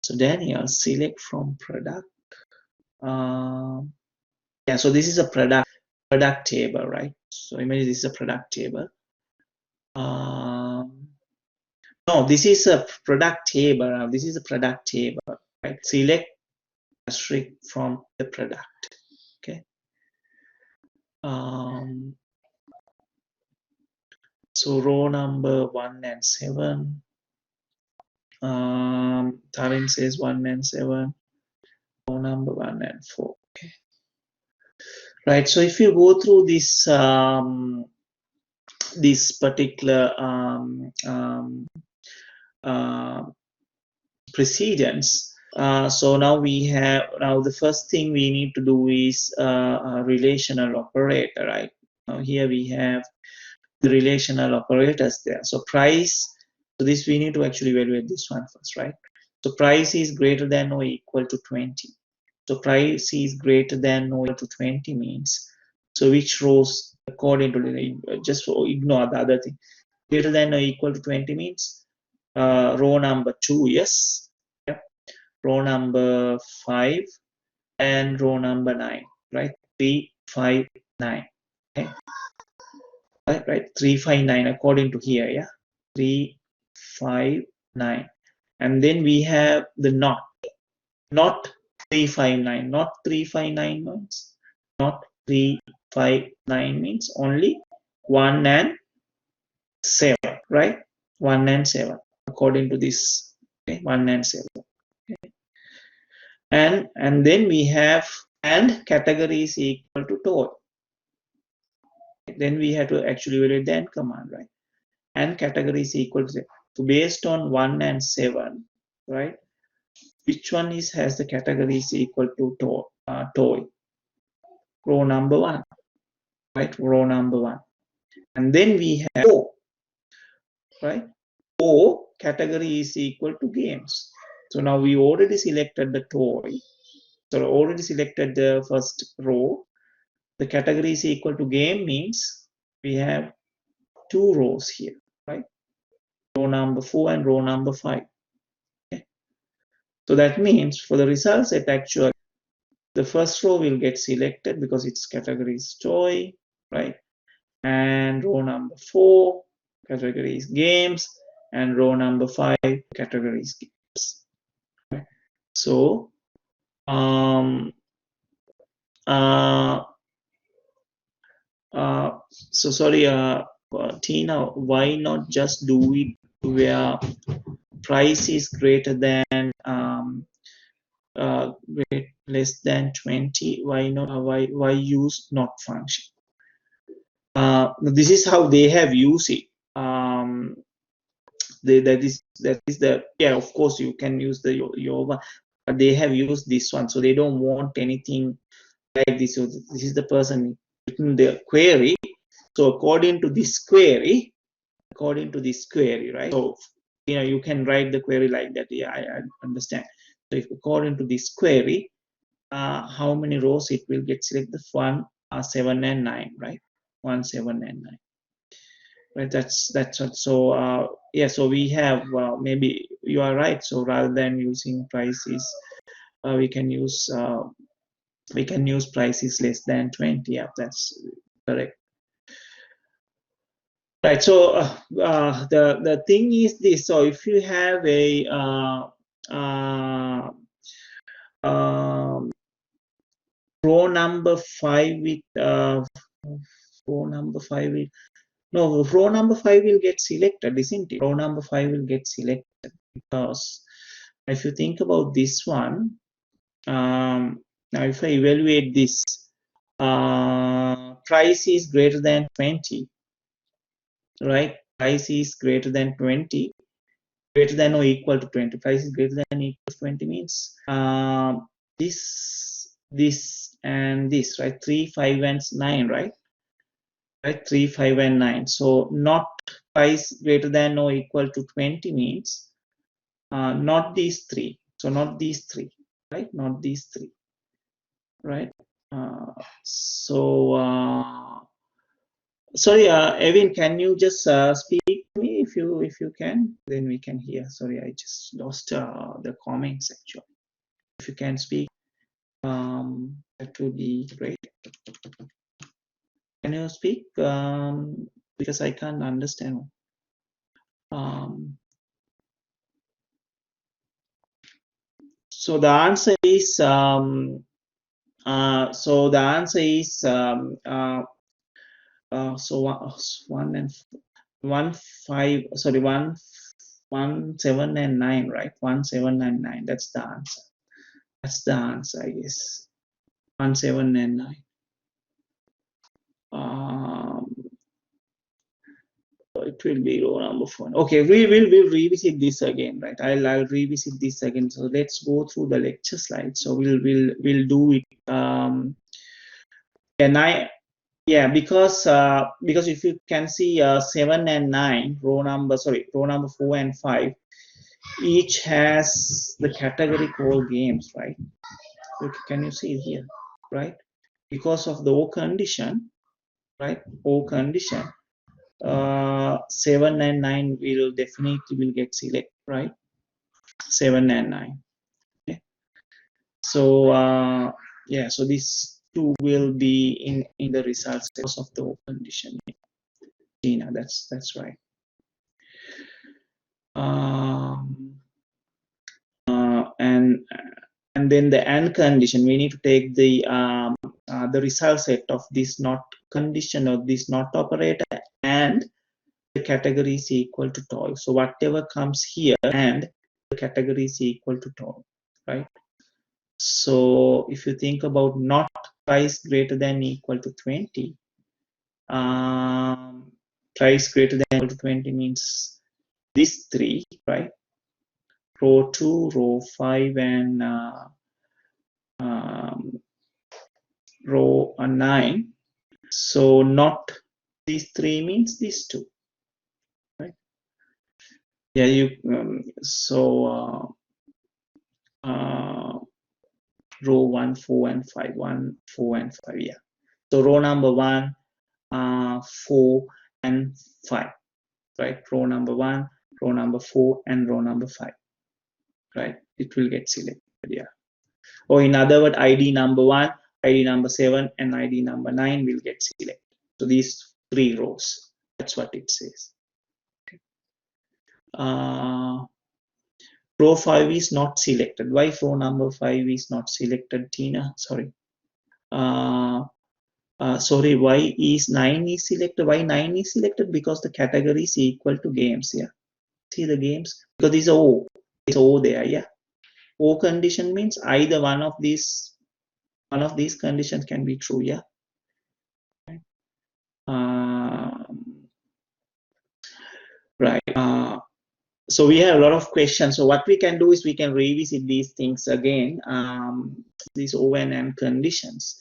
So Daniel, select from product. Yeah, so this is a product table, right? So imagine this is a product table. No, this is a product table. This is a product table, right? Select asterisk from the product. Okay. So row number 1 and 7. Tarin says 1 and 7. Row number 1 and 4. Okay. Right. So if you go through this this particular precedence. So now we have, the first thing we need to do is a relational operator, right? Now here we have the relational operators there. So price, so this we need to actually evaluate this one first, right? So price is greater than or equal to 20. So price is greater than or equal to 20 means, so which rows according to the, just ignore the other thing. Greater than or equal to 20 means row number 2, yes. Yep. Row number 5 and row number 9, right? 3, 5, 9. Okay. Right, 3, 5, 9 according to here, yeah. 3, 5, 9. And then we have the not 359, not 359 means, not 359 means only 1 and 7, right? 1 and 7 according to this. Okay, 1 and 7. Okay. And then we have and category is equal to toy. Then we have to actually evaluate the AND command, right? And category is equal to, so based on 1 and 7, right? Which one is has the category is equal to toy? Row number 1, right? Row number 1. And then we have O, right? O category is equal to games. So now we already selected the toy. So already selected the first row. The category is equal to game means we have 2 rows here, right? Row number 4 and row number 5. Okay. So that means for the result set, actually, the first row will get selected because its category is toy, right? And row number 4 category is games, and row number 5 category is games. Okay. So so sorry, Tina, why not just do it where price is greater than less than 20? Why not? Why use not function? This is how they have used it. That is the, yeah, of course you can use the your one, but they have used this one, so they don't want anything like this. So this is the person written the query. So according to this query, right? So you can write the query like that. Yeah, I understand. So if according to this query, how many rows it will get selected? 1, 7 and 9, right? 1, 7 and 9. Right, that's what. So yeah, so we have maybe you are right. So rather than using prices, we can use prices less than 20. Yeah, that's correct. Right. So the thing is this. So if you have a row number 5 with row number 5 with no, row number 5 will get selected, isn't it? Row number 5 will get selected because if you think about this one, now if I evaluate this, price is greater than 20, right? Price is greater than 20, greater than or equal to 20. Price is greater than or equal to 20 means this, and this, right? 3, 5, and 9, right? Right, 3, 5, and 9. So not price greater than or equal to 20 means not these 3. So not these 3, right? Not these 3, right? Sorry, Evin, can you just speak to me if you can? Then we can hear. Sorry, I just lost the comments actually. If you can speak, that would be great. Can you speak? Because I can't understand. So the answer is so the answer is so 1 and 1 5, sorry, 1 1 7 and 9, right? 1 7 and 9, that's the answer. That's the answer, I guess. 1 7 and 9. It will be row number 4. Okay, we'll revisit this again, right? I'll revisit this again. So let's go through the lecture slides. So we'll do it. Yeah, because if you can see 7 and 9 row number 4 and 5 each has the category called games, right? Okay, can you see here, right? Because of the O condition, right? O condition, 7 and 9 will definitely get selected, right? 7 and 9. Okay. So yeah, so these two will be in the results because of the O condition. Tina, that's right. and then the AND condition, we need to take the result set of this not condition or this not operator, and the category is equal to toy. So whatever comes here, and the category is equal to toy, right? So if you think about not price greater than equal to 20, price greater than equal to 20 means these three, right? Row 2, row 5, and row 9. So not these three means these two, right? Yeah, you row 1, 4, and 5. 1, 4, and 5. Yeah. So row number 1, 4, and 5. Right. Row number 1, row number 4, and row number 5. Right. It will get selected. Yeah. Or in other words, ID number 1, ID number 7, and ID number 9 will get selected. So these 3 rows. That's what it says. Okay. Row 5 is not selected. Why row number 5 is not selected, Tina? Sorry. Sorry, why is 9 is selected? Why 9 is selected? Because the category is equal to games here. See the games? Because this is O. It's O there, yeah. O condition means either one of these conditions can be true, yeah. Right. So we have a lot of questions. So what we can do is we can revisit these things again, these O and M conditions.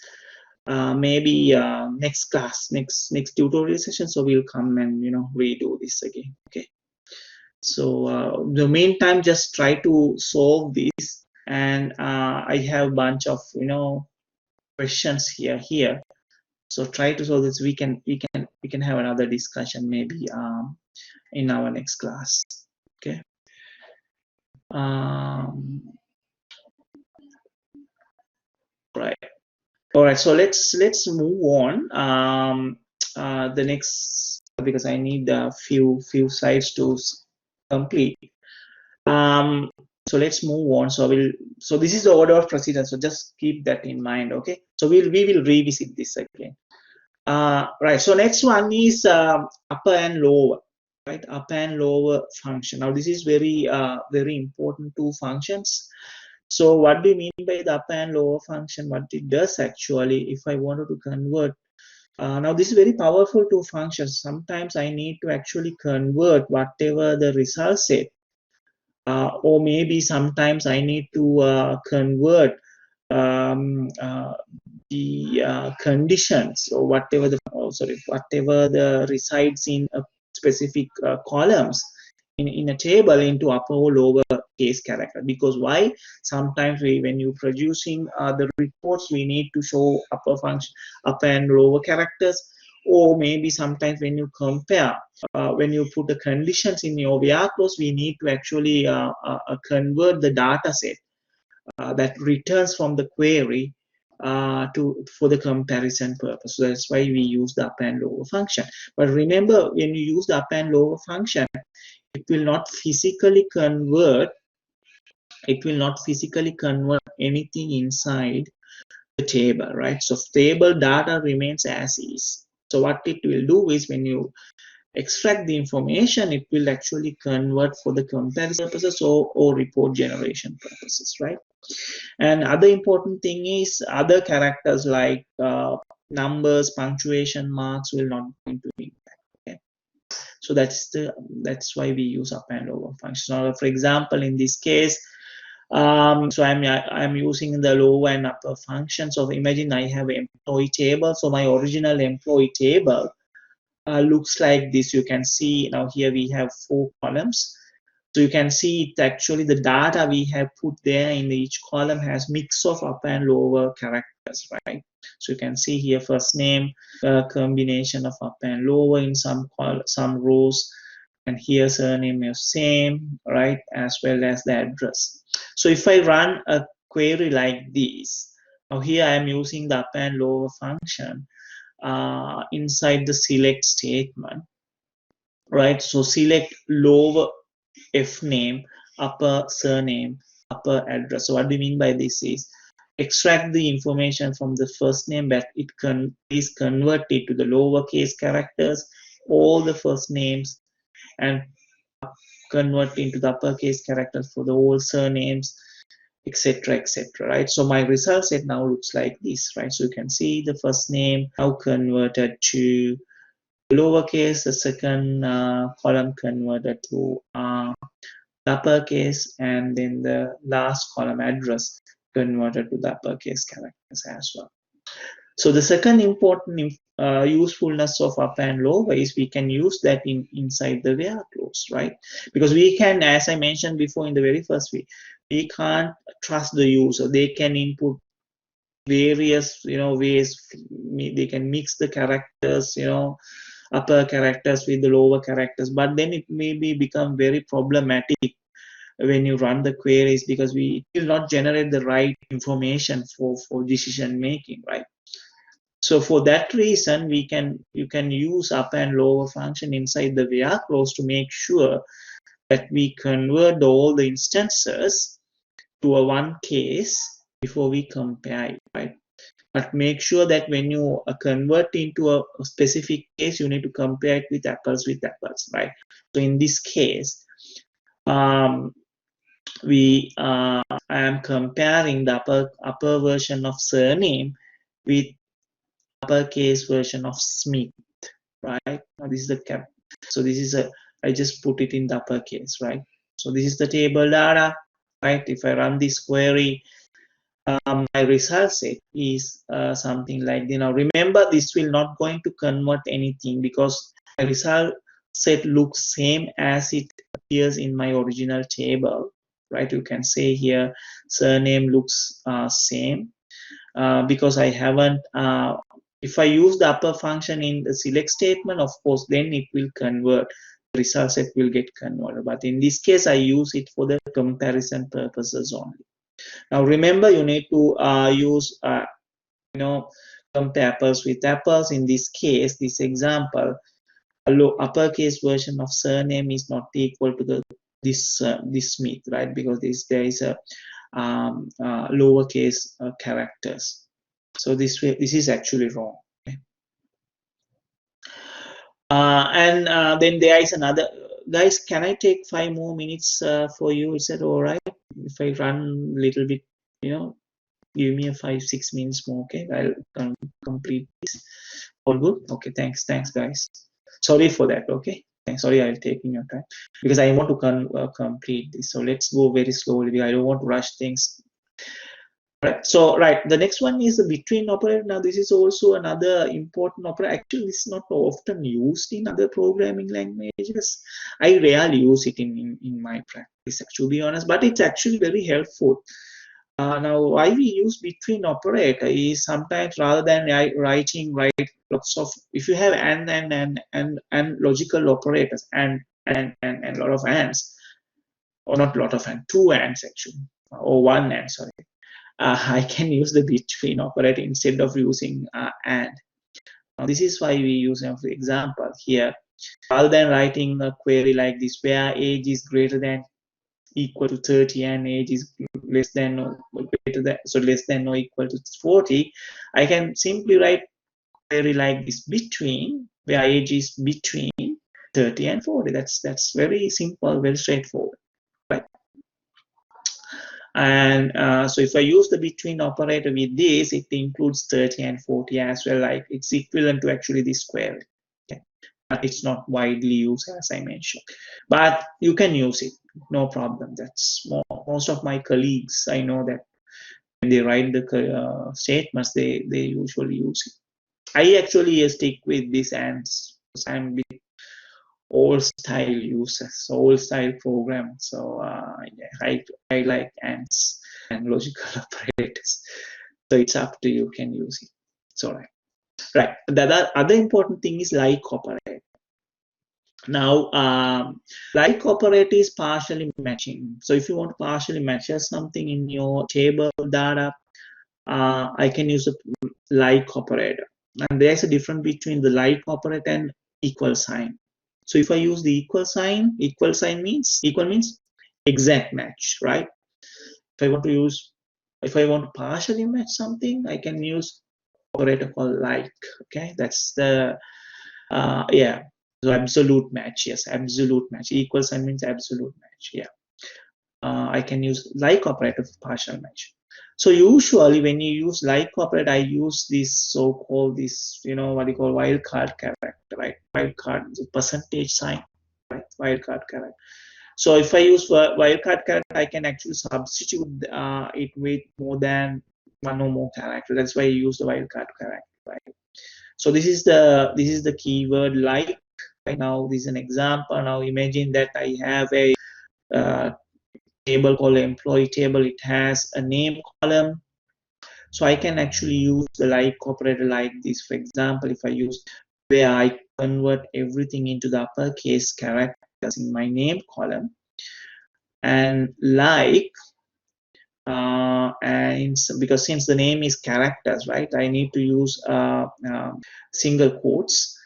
Maybe next class, next tutorial session. So we'll come and redo this again. Okay. So the meantime, just try to solve this, and I have a bunch of questions here. So try to solve this. We can have another discussion maybe in our next class. Okay. Right. All right. So let's move on. The next, because I need a few slides to complete. So let's move on. So this is the order of precedence. So just keep that in mind. Okay. So we will revisit this again. Right. So next one is upper and lower. Right. Upper and lower function. Now this is very important two functions. So what do you mean by the upper and lower function? What it does actually, if I wanted to convert. Now this is very powerful two functions. Sometimes I need to actually convert whatever the result set. Or maybe sometimes I need to convert the conditions or whatever the resides in a specific columns in a table into upper or lower case character. Because why? Sometimes when you're producing the reports, we need to show upper and lower characters. Or maybe sometimes when you compare, when you put the conditions in your where clause, we need to actually convert the data set that returns from the query for the comparison purpose. So that's why we use the upper and lower function. But remember, when you use the upper and lower function, it will not physically convert anything inside the table, right? So table data remains as is. So what it will do is when you extract the information, it will actually convert for the comparison purposes or report generation purposes, right? And other important thing is other characters like numbers, punctuation marks will not go into impact. Okay? So that's why we use up and over function. Now, for example, in this case, so I'm using the lower and upper function. So imagine I have employee table. So my original employee table looks like this. You can see now here we have 4 columns. So you can see it actually the data we have put there in each column has mix of upper and lower characters, right? So you can see here first name, combination of upper and lower in some rows, and here surname is same, right, as well as the address. So if I run a query like this, now here I am using the upper and lower function inside the select statement, right? So select lower F name, upper surname, upper address. So what do you mean by this is extract the information from the first name, but it is converted to the lowercase characters, all the first names, and convert into the uppercase characters for the all surnames, etc., etc., right? So my result set now looks like this, right? So you can see the first name now converted to lowercase, the second column converted to uppercase, and then the last column address converted to the uppercase characters as well. So the second important usefulness of upper and lower is we can use that inside the where clause, right? Because we can, as I mentioned before in the very first week, we can't trust the user. They can input various, ways. They can mix the characters, upper characters with the lower characters, but then it may become very problematic when you run the queries, because we will not generate the right information for decision making, right? So for that reason, you can use upper and lower function inside the where clause to make sure that we convert all the instances to a one case before we compare it, right? But make sure that when you convert into a specific case, you need to compare it with apples, right? So in this case, I am comparing the upper version of surname with uppercase version of Smith, right? Now this is the cap. So this is I just put it in the uppercase, right? So this is the table data, right? If I run this query, my result set is something like, remember this will not going to convert anything because my result set looks same as it appears in my original table, right? You can say here surname looks same because I haven't if I use the upper function in the select statement, of course, then it will convert. The result set will get converted. But in this case, I use it for the comparison purposes only. Now, remember, you need to use, compare apples with apples. In this case, this example, uppercase version of surname is not equal to this Smith, right? Because there is a lowercase characters. So this is actually wrong. Okay? And then there is another. Guys, can I take 5 more minutes for you? Is that all right? If I run a little bit, give me a 5-6 minutes more. Okay, I'll complete this. All good? Okay, thanks, guys. Sorry for that. Okay, thanks. Sorry, I'll take in your time because I want to complete this. So let's go very slowly. I don't want to rush things. Right. So, the next one is the between operator. Now, this is also another important operator. Actually, it's not often used in other programming languages. I rarely use it in my practice, to be honest, but it's actually very helpful. Now, why we use between operator is sometimes rather than writing lots of, if you have and logical operators and a lot of ands, or not a lot of and, 2 ands actually, or 1 and, sorry. I can use the between operator instead of using and. Now, this is why we use, for example, here, rather than writing a query like this, where age is greater than equal to 30 and age is less than or greater than, so less than or equal to 40, I can simply write a query like this between, where age is between 30 and 40. That's very simple, very straightforward. And so if I use the between operator with this, it includes 30 and 40 as well. Like it's equivalent to actually this query. Okay. But it's not widely used, as I mentioned. But you can use it, no problem. That's most of my colleagues, I know that when they write the statements, they usually use it. I actually stick with this ANDs because I'm big old style users, old style program. So yeah, I like ANDs and logical operators. So it's up to you, can use it. It's all right. Right. The other important thing is like operator. Now, like operator is partially matching. So if you want to partially match something in your table data, I can use a like operator. And there's a difference between the like operator and equal sign. So if I use the equal sign means exact match, right? if I want to partially match something, I can use operator called like. Okay, that's the yeah. So absolute match, yes, absolute match. Equal sign means absolute match. Yeah, I can use like operator for partial match. So usually when you use like operator, I use this so-called this, you know, what you call wildcard character, right? Wildcard is a percentage sign, right? Wildcard character. So if I use wildcard character, I can actually substitute it with more than one or more character. That's why I use the wildcard character, right? So this is the keyword like. Right now, this is an example. Now imagine that I have a uh, table called employee table. It has a name column. So I can actually use the like operator like this. For example, if I use where I convert everything into the uppercase characters in my name column, and like and because since the name is characters, right, I need to use single quotes,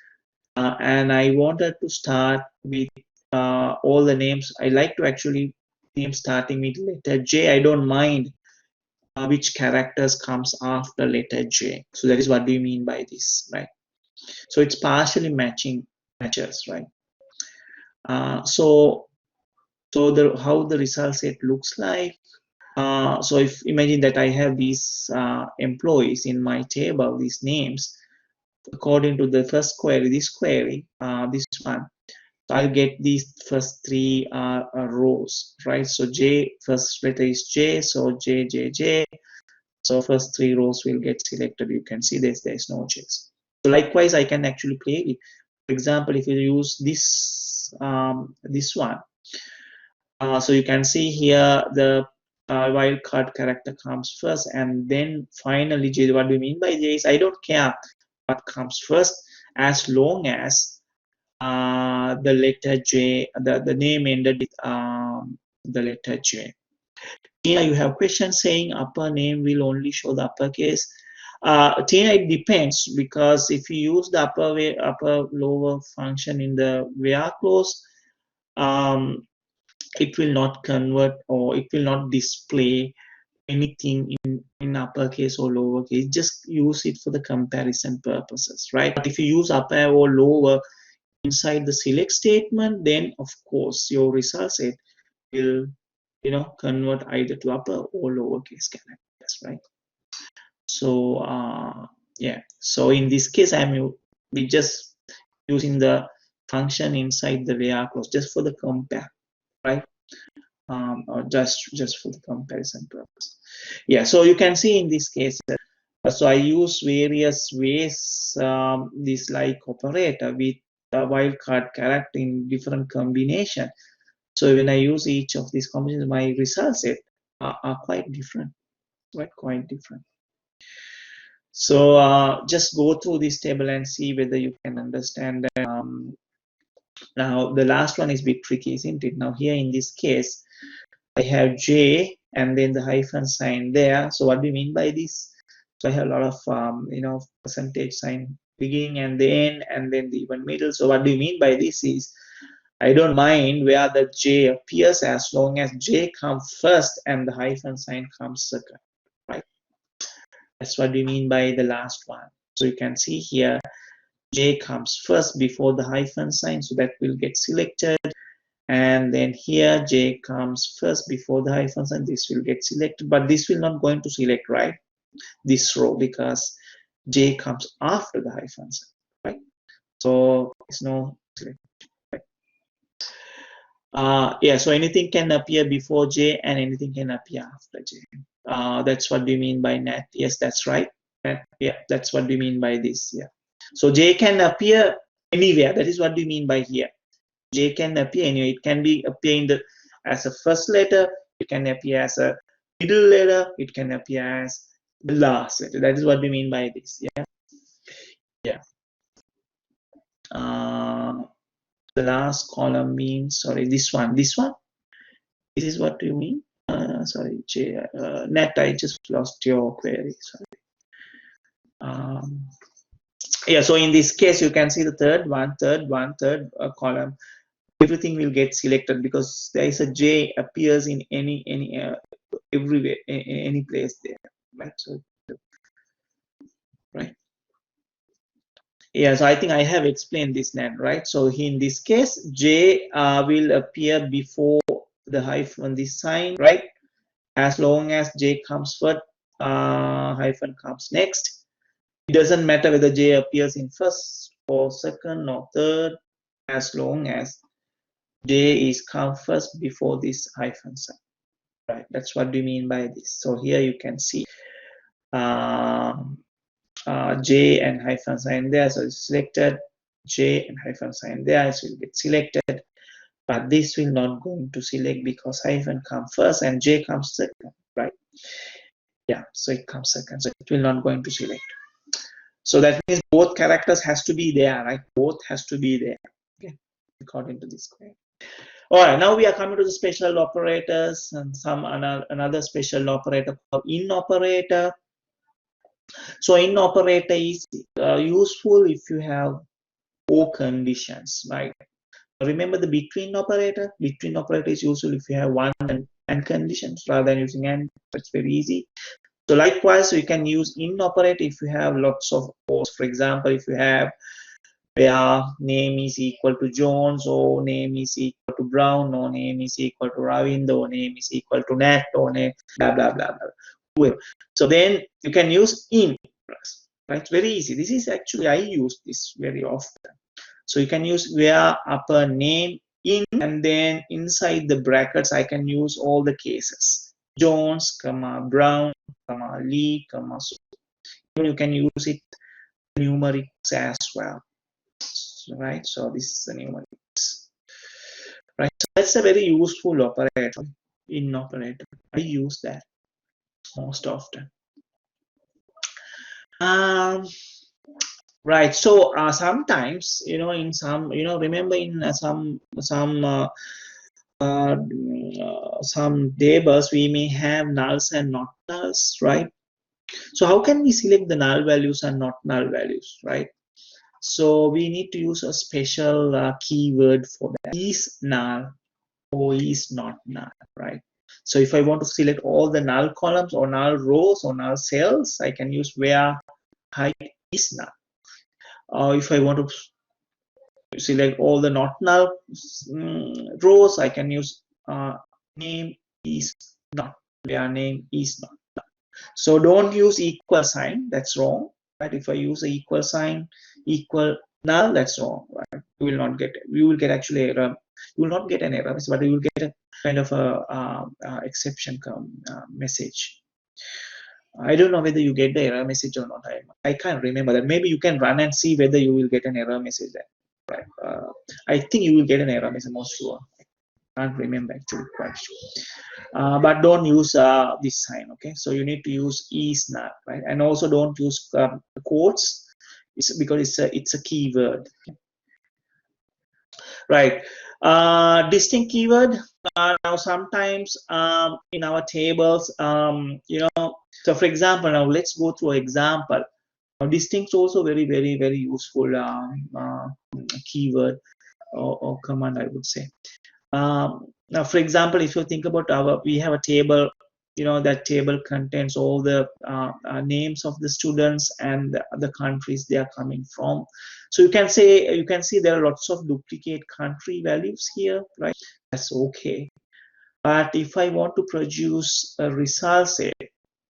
and I wanted to start with all the names. I like to actually name starting with letter J. I don't mind which characters comes after letter J. So that is what do you mean by this, right? So it's partially matches, right? So how the result set looks like. So if imagine that I have these employees in my table, these names, according to the first query, this one, so I'll get these first three rows, right? So J, first letter is J, so J, J, J. So first three rows will get selected. You can see there's no J's. So likewise, I can actually play it. For example, if you use this this one, so you can see here the wildcard character comes first, and then finally J. What do you mean by J is I don't care what comes first, as long as the letter J, the name ended with the letter J. Tina, you have questions saying upper name will only show the uppercase. Tina, it depends, because if you use the upper lower function in the where clause, it will not convert, or it will not display anything in uppercase or lowercase. Just use it for the comparison purposes, right? But if you use upper or lower inside the select statement, then of course your result set will, you know, convert either to upper or lowercase characters, right? So yeah, so in this case we just using the function inside the where clause just for the compare, right? Or just for the comparison purpose. Yeah, so you can see in this case, so I use various ways this like operator with a wildcard character in different combination. So when I use each of these combinations, my result set are quite different, right? Quite different. So just go through this table and see whether you can understand. Now the last one is a bit tricky, isn't it? Now here in this case, I have J and then the hyphen sign there. So what do you mean by this? So I have a lot of you know, percentage sign beginning and the end, and then the even middle. So what do you mean by this is I don't mind where the J appears as long as J comes first and the hyphen sign comes second, right? That's what we mean by the last one. So you can see here J comes first before the hyphen sign, so that will get selected. And then here J comes first before the hyphen sign, this will get selected, but this will not going to select, right, this row, because J comes after the hyphen sign, right? So it's no select. Yeah, so anything can appear before J and anything can appear after J. That's what we mean by NAT. Yes, that's right. Yeah, that's what we mean by this. Yeah. So J can appear anywhere. That is what we mean by here. J can appear anywhere. It can be appear as a first letter. It can appear as a middle letter. It can appear as the last letter. That is what we mean by this. Yeah. Yeah. The last column means, sorry, this one. This is what you mean. Sorry, J, Nat, I just lost your query. Sorry. Yeah, so in this case, you can see the third column. Everything will get selected because there is a J appears in any everywhere, any place there, right? So, right. Yeah, so I think I have explained this now, right? So in this case, J will appear before the hyphen, this sign, right? As long as J comes first, hyphen comes next. It doesn't matter whether J appears in first or second or third, as long as J is come first before this hyphen sign, right? That's what we mean by this. So here you can see J and hyphen sign there, so it's selected. J and hyphen sign there, so it will get selected. But this will not going to select because hyphen comes first and J comes second, right? Yeah, so it comes second, so it will not going to select. So that means both characters has to be there, right? Both has to be there, okay, according to this query. All right, now we are coming to the special operators and some another special operator called in operator. So in operator is useful if you have or conditions, right? Remember the between operator? Between operator is useful if you have one and conditions rather than using and. It's very easy. So likewise, you can use in operator if you have lots of ors. For example, if you have where name is equal to Jones, or name is equal to Brown, or name is equal to Ravind, or name is equal to Nat, or name blah blah blah blah. So then you can use in, right? It's very easy. This is actually I use this very often. So you can use where upper name in, and then inside the brackets I can use all the cases. Jones, comma Brown, comma Lee, comma so. You can use it numerics as well, right? So this is the numerics, right? So that's a very useful operator, in operator. I use that most often. Right. So sometimes, in some, remember in some tables we may have nulls and not nulls, right? So how can we select the null values and not null values, right? So we need to use a special keyword for that. Is null or is not null, right? So if I want to select all the null columns or null rows or null cells, I can use where height is null. If I want to select all the not null rows, I can use name is not, where name is not. So don't use equal sign, that's wrong, right? If I use a equal sign, equal null, that's wrong, right? You will not get it. You will get actually error. You will not get an error, but you will get a kind of a exception message. I don't know whether you get the error message or not. I can't remember that. Maybe you can run and see whether you will get an error message there. Right. I think you will get an error message, most sure. I can't remember actually quite sure. But don't use this sign, okay? So you need to use is null, right? And also don't use quotes. It's because it's a keyword, right? Distinct keyword. Now sometimes in our tables, so for example, now let's go through an example. Now distinct is also very, very, very useful keyword or command, I would say. Now, for example, if you think about we have a table, that table contains all the names of the students and the countries they are coming from. So you can see there are lots of duplicate country values here, right? That's okay. But if I want to produce a result set,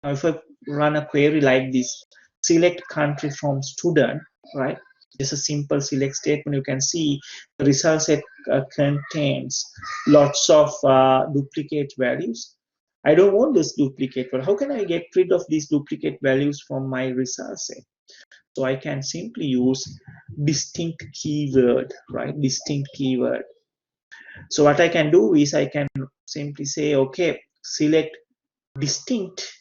now if I run a query like this, select country from student, right? Just a simple select statement, you can see the result set contains lots of duplicate values. I don't want this duplicate, but how can I get rid of these duplicate values from my result set? So I can simply use distinct keyword, right? Distinct keyword. So what I can do is I can simply say, okay, select distinct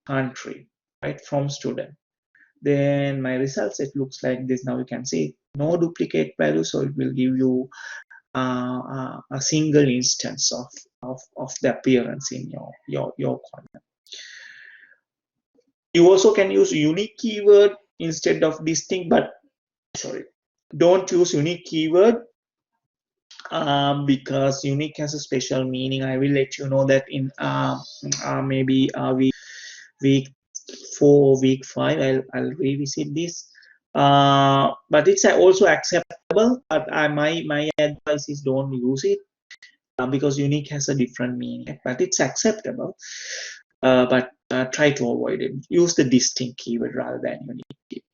country, right, from student. Then my result set looks like this. Now you can see no duplicate value, so it will give you a single instance of the appearance in your column. You also can use unique keyword instead of distinct, but sorry, don't use unique keyword. because unique has a special meaning. I will let you know that in maybe week 4 or week 5. I'll revisit this. But it's also acceptable. But my advice is don't use it because unique has a different meaning. But it's acceptable. But try to avoid it. Use the distinct keyword rather than unique.